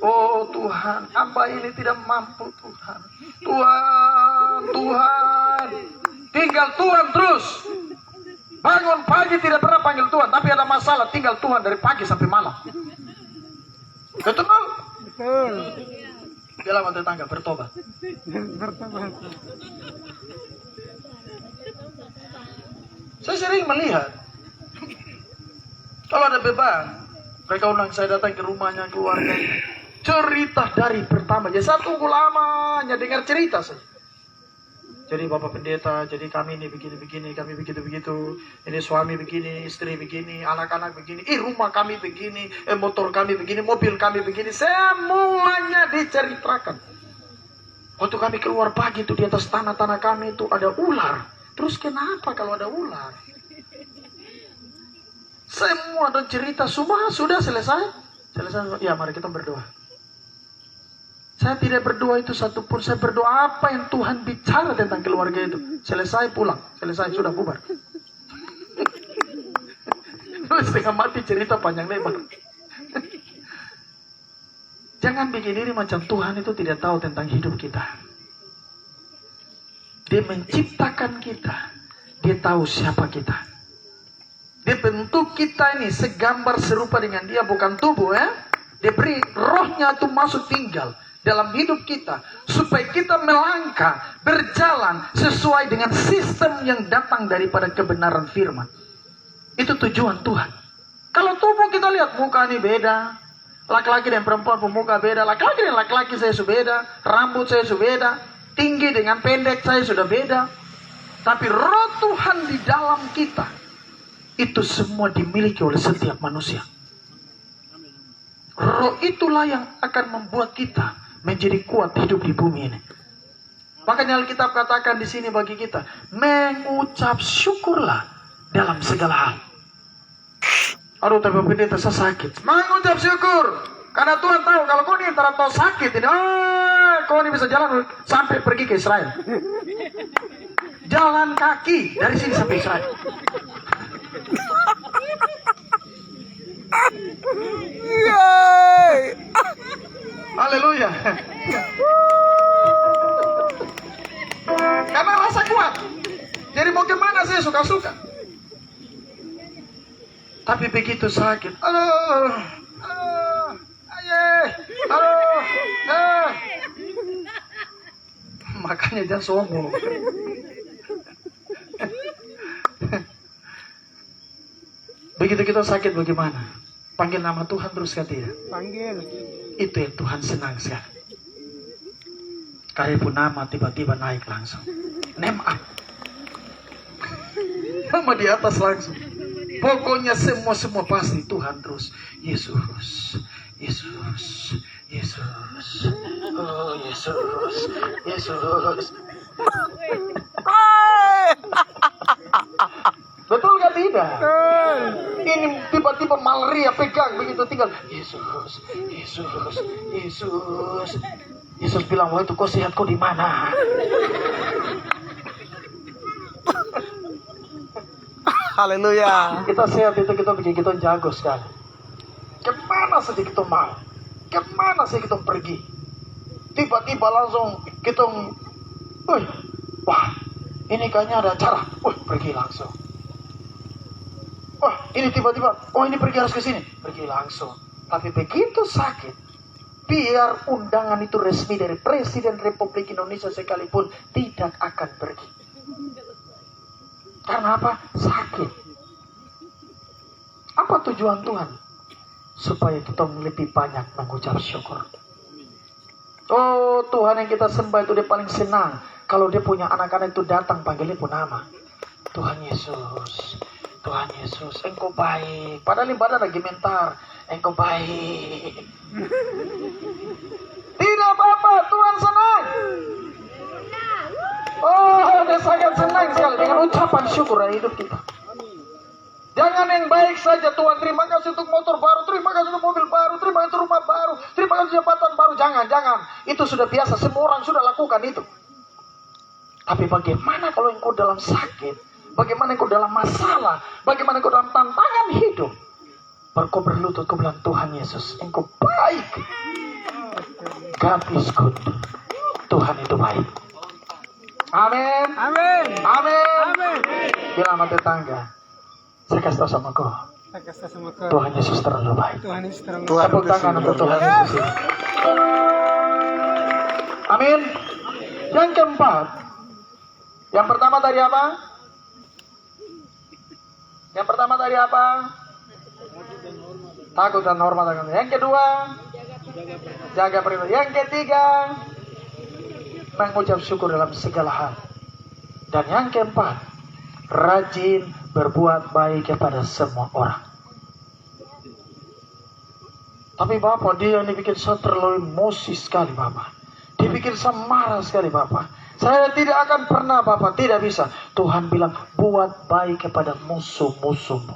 oh Tuhan, hamba ini tidak mampu Tuhan. Tuhan, tinggal Tuhan terus. Bangun pagi tidak pernah panggil Tuhan, tapi ada masalah tinggal Tuhan dari pagi sampai malam. Betul? Betul. Bilang sama tetangga, bertobat. Bertobat. Saya sering melihat, kalau ada beban, mereka undang saya datang ke rumahnya, keluarganya. Cerita dari pertama, jadi saya tunggu lamanya dengar cerita saja. Jadi Bapak Pendeta, jadi kami ini begini-begini, kami begitu-begitu. Ini suami begini, istri begini, anak-anak begini. Rumah kami begini, motor kami begini, mobil kami begini. Semuanya diceritakan. Waktu kami keluar pagi itu di atas tanah-tanah kami itu ada ular. Terus kenapa kalau ada ular? Semua dan cerita semua sudah selesai. Ya mari kita berdoa. Saya tidak berdoa itu satupun. Saya berdoa apa yang Tuhan bicara tentang keluarga itu. Selesai pulang. Selesai sudah bubar. Terus setengah mati cerita panjang lebar. Jangan bikin diri macam Tuhan itu tidak tahu tentang hidup kita. Dia menciptakan kita. Dia tahu siapa kita. Dia bentuk kita ini segambar serupa dengan dia, bukan tubuh ya. Dia beri rohnya itu masuk tinggal dalam hidup kita, supaya kita melangkah, berjalan sesuai dengan sistem yang datang daripada kebenaran firman. Itu tujuan Tuhan. Kalau tubuh kita lihat, muka ini beda, laki-laki dan perempuan pemuka beda, laki-laki dan laki-laki saya sudah beda, rambut saya sudah beda, tinggi dengan pendek saya sudah beda. Tapi roh Tuhan di dalam kita, itu semua dimiliki oleh setiap manusia. Roh itulah yang akan membuat kita menjadi kuat hidup di bumi ini. Makanya Alkitab katakan di sini bagi kita, mengucap syukurlah dalam segala hal. Aduh, tapi pendeta saya sakit. Mengucap syukur, karena Tuhan tahu kalau kau ini antara kau sakit ini, kau ini bisa jalan sampai pergi ke Israel. Jalan kaki dari sini sampai Israel. Haleluya. Karena rasa kuat. Jadi mau kemana saya suka-suka. Tapi begitu sakit. Makanya jangan sombong. Begitu kita sakit bagaimana? Panggil nama Tuhan terus kan tidak? Panggil. Itu yang Tuhan senang sekali. Karena pun nama tiba-tiba naik langsung. Name up. Nama di atas langsung. Pokoknya semua pasti Tuhan terus. Yesus. Yesus. Yesus. Oh Yesus. Yesus. Betul gak tidak? Ini tiba-tiba malaria pegang begitu tinggal. Yesus, Yesus, Yesus. Yesus bilang, wah itu kau sehat, kau di mana? Haleluya. Kita sehat itu kita bikin kita jago sekali. Kemana saja kita mau? Kemana saja kita pergi? Tiba-tiba langsung kita, wah ini kayaknya ada acara. Pergi langsung. Wah, ini tiba-tiba, ini pergi harus ke sini. Pergi langsung. Tapi begitu sakit, biar undangan itu resmi dari Presiden Republik Indonesia sekalipun, tidak akan pergi. Karena apa? Sakit. Apa tujuan Tuhan? Supaya kita lebih banyak mengucap syukur. Oh, Tuhan yang kita sembah itu dia paling senang kalau dia punya anak-anak itu datang panggilnya pun nama. Tuhan Yesus. Tuhan Yesus, Engkau baik. Padahal ibadah lagi mentar, Engkau baik. Tidak apa-apa, Tuhan senang. Oh, dia sangat senang sekali dengan ucapan syukur dalam hidup kita. Jangan yang baik saja, Tuhan terima kasih untuk motor baru, terima kasih untuk mobil baru, terima kasih untuk rumah baru, terima kasih jabatan baru. Jangan. Itu sudah biasa, semua orang sudah lakukan itu. Tapi bagaimana kalau engkau dalam sakit? Bagaimana engkau dalam masalah? Bagaimana engkau dalam tantangan hidup? Kau berlutut, kau bilang, Tuhan Yesus, Engkau baik. God is good. Tuhan itu baik. Amin. Amin. Amin. Amin. Bilang sama tetangga, saya kasih tahu sama kau, Saya kasih sama kau. Tuhan Yesus terlalu baik. Tuhan Yesus terlalu Tuhan Tepuk tangan untuk Tuhan Yesus ini. Amin. Yang keempat. Yang pertama tadi apa? Yang pertama tadi apa? Takut dan hormat akan. Yang kedua, jaga pribadi. Yang ketiga, mengucap syukur dalam segala hal. Dan yang keempat, rajin berbuat baik kepada semua orang. Tapi Bapak, dia yang dibikin saya terlalu emosi sekali Bapak. Dibikin saya marah sekali Bapak. Saya tidak akan pernah Bapak, tidak bisa. Tuhan bilang, buat baik kepada musuh-musuhmu.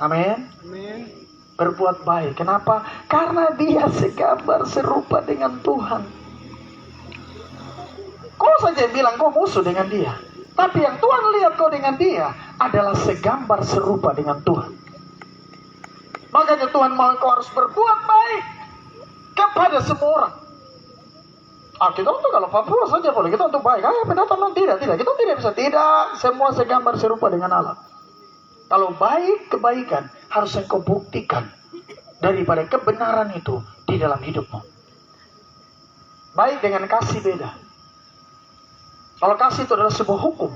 Amin. Amin. berbuat baik. Kenapa? Karena dia segambar serupa dengan Tuhan. Kau saja bilang kau musuh dengan dia, tapi yang Tuhan lihat kau dengan dia adalah segambar serupa dengan Tuhan. Makanya Tuhan mau kau harus berbuat baik kepada semua orang. Kita untuk kalau Papua saja boleh, kita untuk baik. Pendatang non tidak. Kita tidak bisa. Tidak, semua segambar serupa dengan Allah. Kalau baik, kebaikan harus engkau buktikan daripada kebenaran itu di dalam hidupmu. Baik dengan kasih beda. Kalau kasih itu adalah sebuah hukum.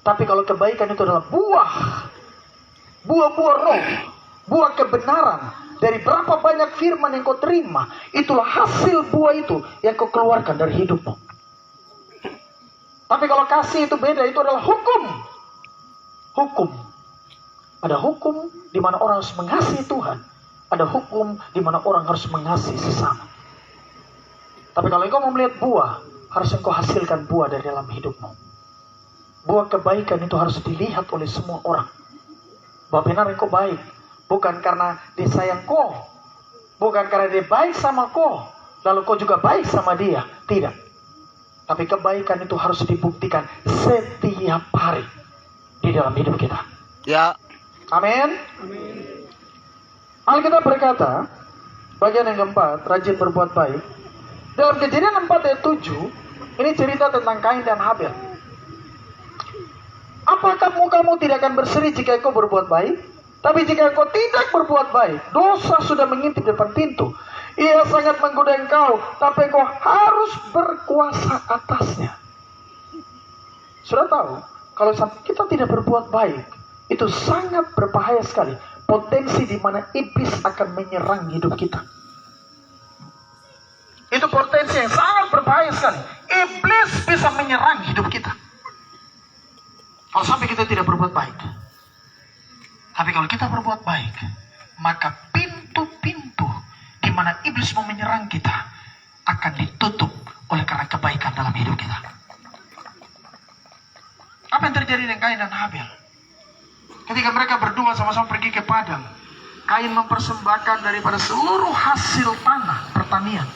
Tapi kalau kebaikan itu adalah buah-buah roh, buah kebenaran. Dari berapa banyak firman yang kau terima, itulah hasil buah itu yang kau keluarkan dari hidupmu. Tapi kalau kasih itu beda, itu adalah hukum. Hukum. Ada hukum di mana orang harus mengasihi Tuhan. Ada hukum di mana orang harus mengasihi sesama. Tapi kalau engkau mau melihat buah, harus engkau hasilkan buah dari dalam hidupmu. Buah kebaikan itu harus dilihat oleh semua orang. Bahwa benar engkau baik. Bukan karena dia sayang kau. Bukan karena dia baik sama kau. Lalu kau juga baik sama dia. Tidak. Tapi kebaikan itu harus dibuktikan setiap hari di dalam hidup kita. Ya. Amin. Alkitab berkata, bagian yang keempat, rajin berbuat baik. Dalam Kejadian 4 ayat 7, ini cerita tentang Kain dan Habel. Apakah mukamu tidak akan berseri jika engkau berbuat baik? Tapi jika engkau tidak berbuat baik, dosa sudah mengintip depan pintu. Ia sangat menggoda engkau, tapi engkau harus berkuasa atasnya. Sudah tahu, kalau sampai kita tidak berbuat baik, itu sangat berbahaya sekali. Potensi di mana iblis akan menyerang hidup kita. Itu potensi yang sangat berbahaya sekali. Iblis bisa menyerang hidup kita. Kalau sampai kita tidak berbuat baik. Tapi kalau kita berbuat baik, maka pintu-pintu di mana iblis mau menyerang kita akan ditutup oleh karena kebaikan dalam hidup kita. Apa yang terjadi dengan Kain dan Habel? Ketika mereka berdua sama-sama pergi ke padang, Kain mempersembahkan daripada seluruh hasil tanah pertanian,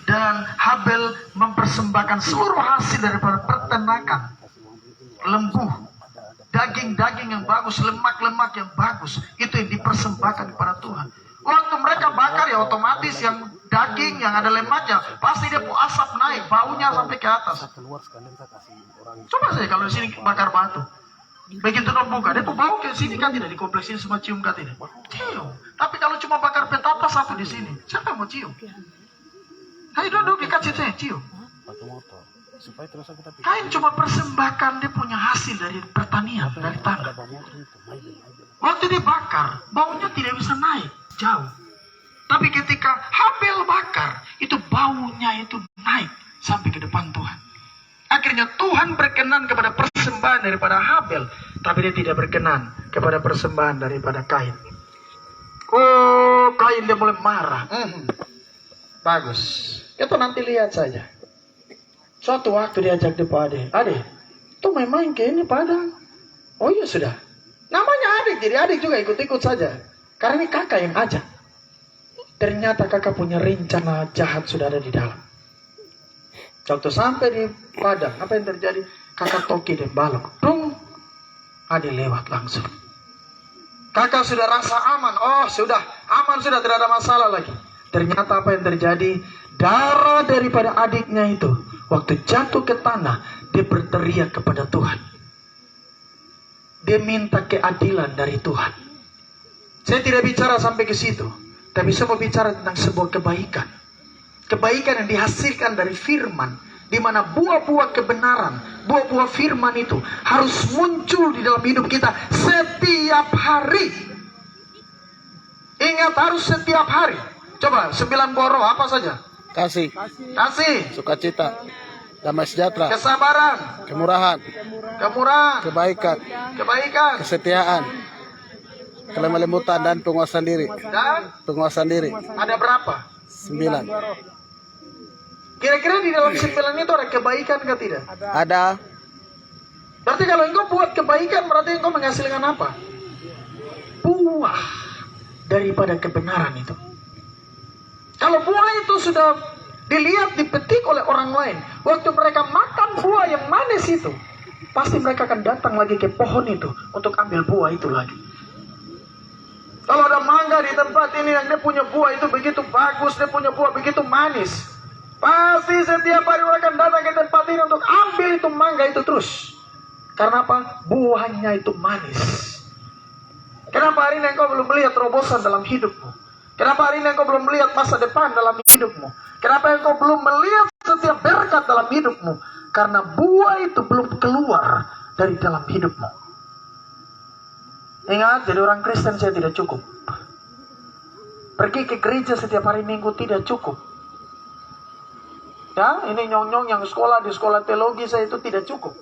dan Habel mempersembahkan seluruh hasil daripada peternakan, lembu, daging-daging yang bagus, lemak-lemak yang bagus, itu yang dipersembahkan kepada Tuhan. Waktu mereka bakar ya otomatis yang daging yang ada lemaknya pasti dia asap naik, baunya sampai ke atas. Coba saja kalau di sini bakar batu, begitu dong buka, dia tuh bau ke sini kan tidak, di kompleks ini semua cium kan tidak? Cium. Tapi kalau cuma bakar petapa satu di sini, siapa yang mau cium? Ayo duduk dekat situ ya, cium. Kain cuma persembahkan dia punya hasil dari pertanian, dari tanah. Waktu dibakar, baunya tidak bisa naik jauh. Tapi ketika Habel bakar, itu baunya itu naik sampai ke depan Tuhan. Akhirnya Tuhan berkenan kepada persembahan daripada Habel, tapi dia tidak berkenan kepada persembahan daripada Kain. Oh, Kain dia mulai marah. Bagus. Itu nanti lihat saja. Suatu waktu diajak dia Pak Ade, tuh main-main ke ini padang. Oh iya sudah. Namanya adik, jadi adik juga ikut-ikut saja. Karena ini kakak yang ajak. Ternyata kakak punya rencana jahat sudah ada di dalam. Waktu sampai di padang, apa yang terjadi? Kakak toki dan balok. Dung, Ade lewat langsung. Kakak sudah rasa aman. Oh sudah, aman sudah, tidak ada masalah lagi. Ternyata apa yang terjadi? Darah daripada adiknya itu, waktu jatuh ke tanah, dia berteriak kepada Tuhan. Dia minta keadilan dari Tuhan. Saya tidak bicara sampai ke situ, tapi saya mau bicara tentang sebuah kebaikan. Kebaikan yang dihasilkan dari firman, di mana buah-buah kebenaran, buah-buah firman itu harus muncul di dalam hidup kita setiap hari. Ingat, harus setiap hari. Coba 9 buah roh apa saja? Kasih, sukacita, damai sejahtera, kesabaran, kemurahan, kebaikan, kesetiaan, kelemah lembutan, dan penguasaan diri. Ada berapa? 9. Kira-kira di dalam 9 itu ada kebaikan atau tidak? Ada. Berarti kalau engkau buat kebaikan, berarti engkau menghasilkan apa? Buah. daripada kebenaran itu. Kalau buah itu sudah dilihat, dipetik oleh orang lain, waktu mereka makan buah yang manis itu, pasti mereka akan datang lagi ke pohon itu untuk ambil buah itu lagi. Kalau ada mangga di tempat ini yang dia punya buah itu begitu bagus, dia punya buah begitu manis, pasti setiap hari orang akan datang ke tempat ini untuk ambil itu mangga itu terus. Karena apa? Buahnya itu manis. Kenapa hari ini engkau belum melihat terobosan dalam hidupmu? Kenapa hari ini engkau belum melihat masa depan dalam hidupmu? Kenapa engkau belum melihat setiap berkat dalam hidupmu? Karena buah itu belum keluar dari dalam hidupmu. Ingat, jadi orang Kristen saya tidak cukup. Pergi ke gereja setiap hari Minggu tidak cukup. Ya, ini nyong-nyong yang sekolah di sekolah teologi saya itu tidak cukup.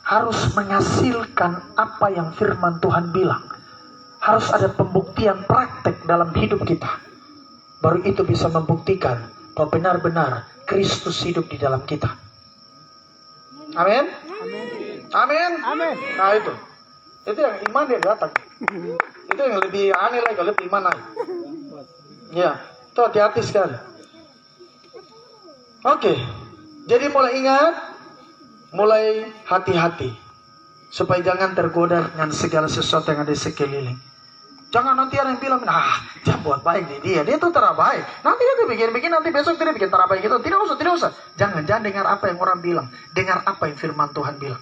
Harus menghasilkan apa yang firman Tuhan bilang. Harus ada pembuktian praktek dalam hidup kita. Baru itu bisa membuktikan bahwa benar-benar Kristus hidup di dalam kita. Amin? Amin? Amin. Nah itu yang iman dia datang. Itu yang lebih aneh lagi, lebih iman lagi. Ya, itu hati-hati sekali. Oke, jadi mulai ingat, mulai hati-hati, supaya jangan tergoda dengan segala sesuatu yang ada di sekeliling. Jangan nanti ada yang bilang, jangan buat baik nih dia tuh terbaik. Nanti dia bikin, nanti besok dia bikin terbaik gitu. Tidak usah. Jangan dengar apa yang orang bilang, dengar apa yang firman Tuhan bilang.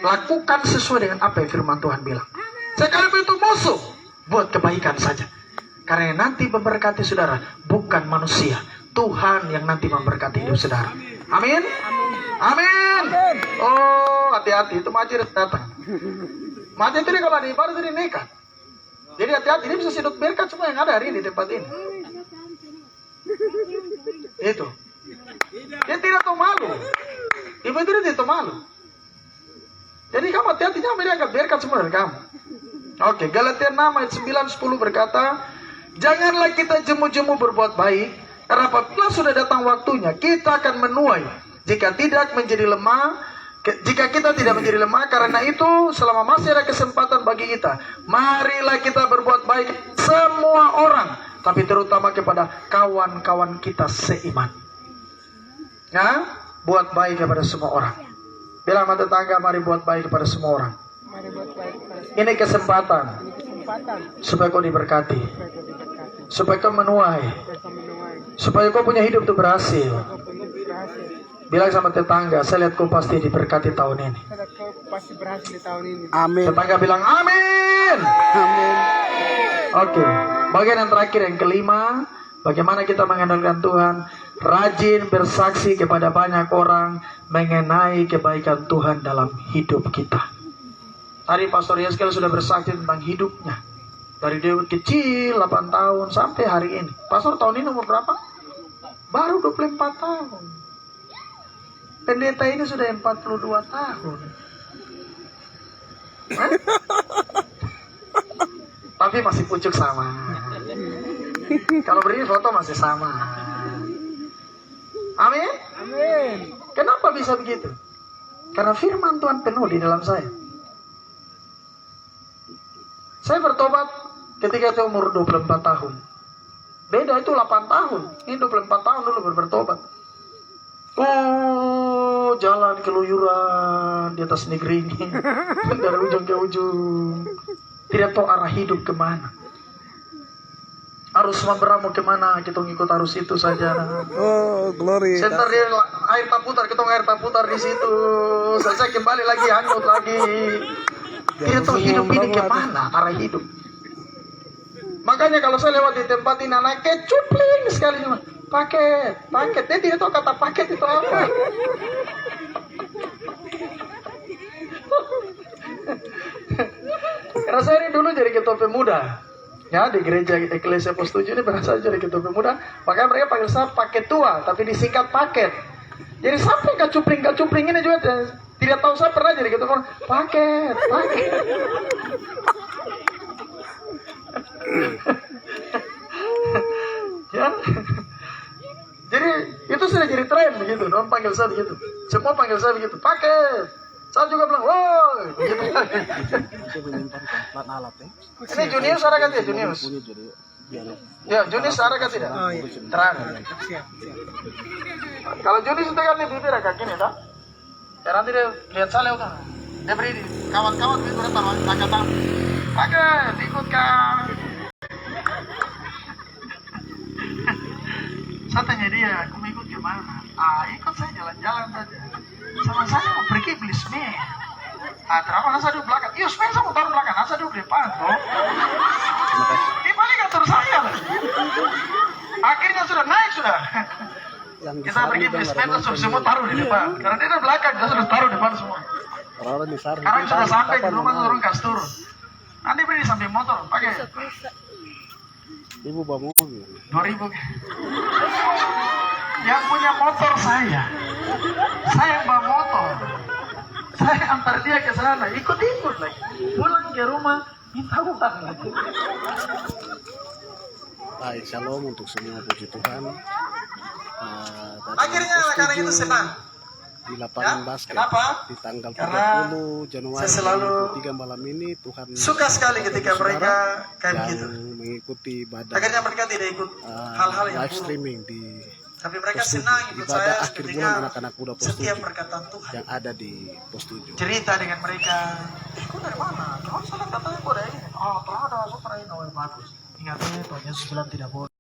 Lakukan sesuai dengan apa yang firman Tuhan bilang. Sekalipun itu musuh, buat kebaikan saja. Karena yang nanti memberkati saudara bukan manusia, Tuhan yang nanti memberkati hidup saudara. Amin. Amin. Oh, hati-hati, itu majir datang. Majir itu dia kalau di ibadah itu nekat. Jadi hati-hati, dia bisa sedot berkat semua yang ada hari ini di tempat ini. Itu. Dia tidak tahu malu. Ibu itu dia tidak tahu malu. Jadi kamu hati-hati, jangan dianggap berkat semua dari kamu. Oke, Galatia 6 ayat 9-10 berkata, janganlah kita jemu-jemu berbuat baik, karena apabila sudah datang waktunya, kita akan menuai. Jika kita tidak menjadi lemah, karena itu selama masih ada kesempatan bagi kita, marilah kita berbuat baik semua orang, tapi terutama kepada kawan-kawan kita seiman. Ya, buat baik kepada semua orang. Bilang sama tetangga, mari buat baik kepada semua orang. Mari buat baik kepada semua. Ini kesempatan supaya kau diberkati, supaya kau menuai, supaya kau punya hidup itu berhasil. Bilang sama tetangga, saya lihat kau pasti diberkati tahun ini. Kau pasti berhasil di tahun ini. Amin. Tetangga bilang amin. Amin. Oke, bagian yang terakhir, yang kelima, bagaimana kita mengandalkan Tuhan. Rajin bersaksi kepada banyak orang mengenai kebaikan Tuhan dalam hidup kita. Tadi Pastor Yeskel sudah bersaksi tentang hidupnya. Dari dia kecil 8 tahun sampai hari ini. Pastor tahun ini umur berapa? Baru 24 tahun. Pendeta ini sudah 42 tahun. Tapi masih pucuk sama. Kalau berdiri foto masih sama. Amin? Amin. Kenapa bisa begitu? Karena firman Tuhan penuh di dalam saya. Saya bertobat ketika saya umur 24 tahun. Beda itu 8 tahun. Ini 24 tahun dulu bertobat. Oh, jalan keluyuran di atas negeri ini. Dari ujung ke ujung. Tidak tahu arah hidup kemana. Arus Mamberamo kemana, kita ngikut arus itu saja. Oh, glory. Center dia air taputar, kita air taputar di situ. Selesai kembali lagi, hanyut lagi. Tidak tahu hidup ini kemana, arah hidup. Makanya kalau saya lewat di tempat ini, anaknya cupling sekali cuma. Paket. Dia tidak tahu kata paket itu apa. Karena saya ini dulu jadi ketua pemuda. Ya, di gereja Eklesia Pos 7 ini berasal jadi ketua pemuda. Makanya mereka panggil saya paket tua, tapi disingkat paket. Jadi sampai kacupling ini juga tidak tahu saya pernah jadi ketua pemuda. Paket. Ya. Jadi itu sudah jadi tren begitu. Orang panggil saya begitu. Semua panggil saya begitu. Paket. Saya juga bilang, woi, begitu. Itu menyimpan plat alat ya. Ini Junius ada kan ya, Junius? Jadi biar Ya, Junius ada kan tidak? Oh iya. Terang. Siap. Kalau Junius itu kan di bibir agak gini, tak? Ya nanti dia lihat saya udah. Dia beri kawan-kawan itu datang, kata, pakai ikut kan. Saya tanya dia, aku mau ikut kemana? Ikut saya jalan-jalan saja. Sama saya mau pergi beli semen. Kenapa nasa di belakang? Iya, semen saya mau taruh belakang, nasa di depan, bro. Dia balik kantor saya lah. Akhirnya sudah naik sudah. Kita pergi beli semen, terus semua taruh di depan. Karena dia di belakang, dia sudah taruh di depan semua. orang besar. Sekarang sudah sampai di rumah, turun gas turun. Nanti beri di samping motor, pakai. Ibu bawa mobil. 2000. Yang punya motor saya yang bawa motor, saya antar dia ke sana, ikut-ikut lagi, pulang ke rumah minta uang lagi. Baik, shalom untuk semua, puji Tuhan. Dari Akhirnya anak-anak itu senang. di lapangan Ya, basket kenapa? di tanggal Karena 30 Januari saya selalu 2023 malam ini Tuhan Suka sekali ketika mereka kayak yang begitu. mengikuti ibadah Akhirnya mereka tidak ikut hal-hal yang live buruk, streaming di tapi mereka Pos 7, senang ikut ibadah saya akhir ketika bulan anak-anak muda Pos setiap 7 perkataan Tuhan. yang ada di Pos 7. Cerita dengan mereka, kau dari mana? Kau salah katanya kau dari ini. Oh, ternyata saudara ini, oh bagus. Ingat Tuhan Yesus bilang tidak boleh.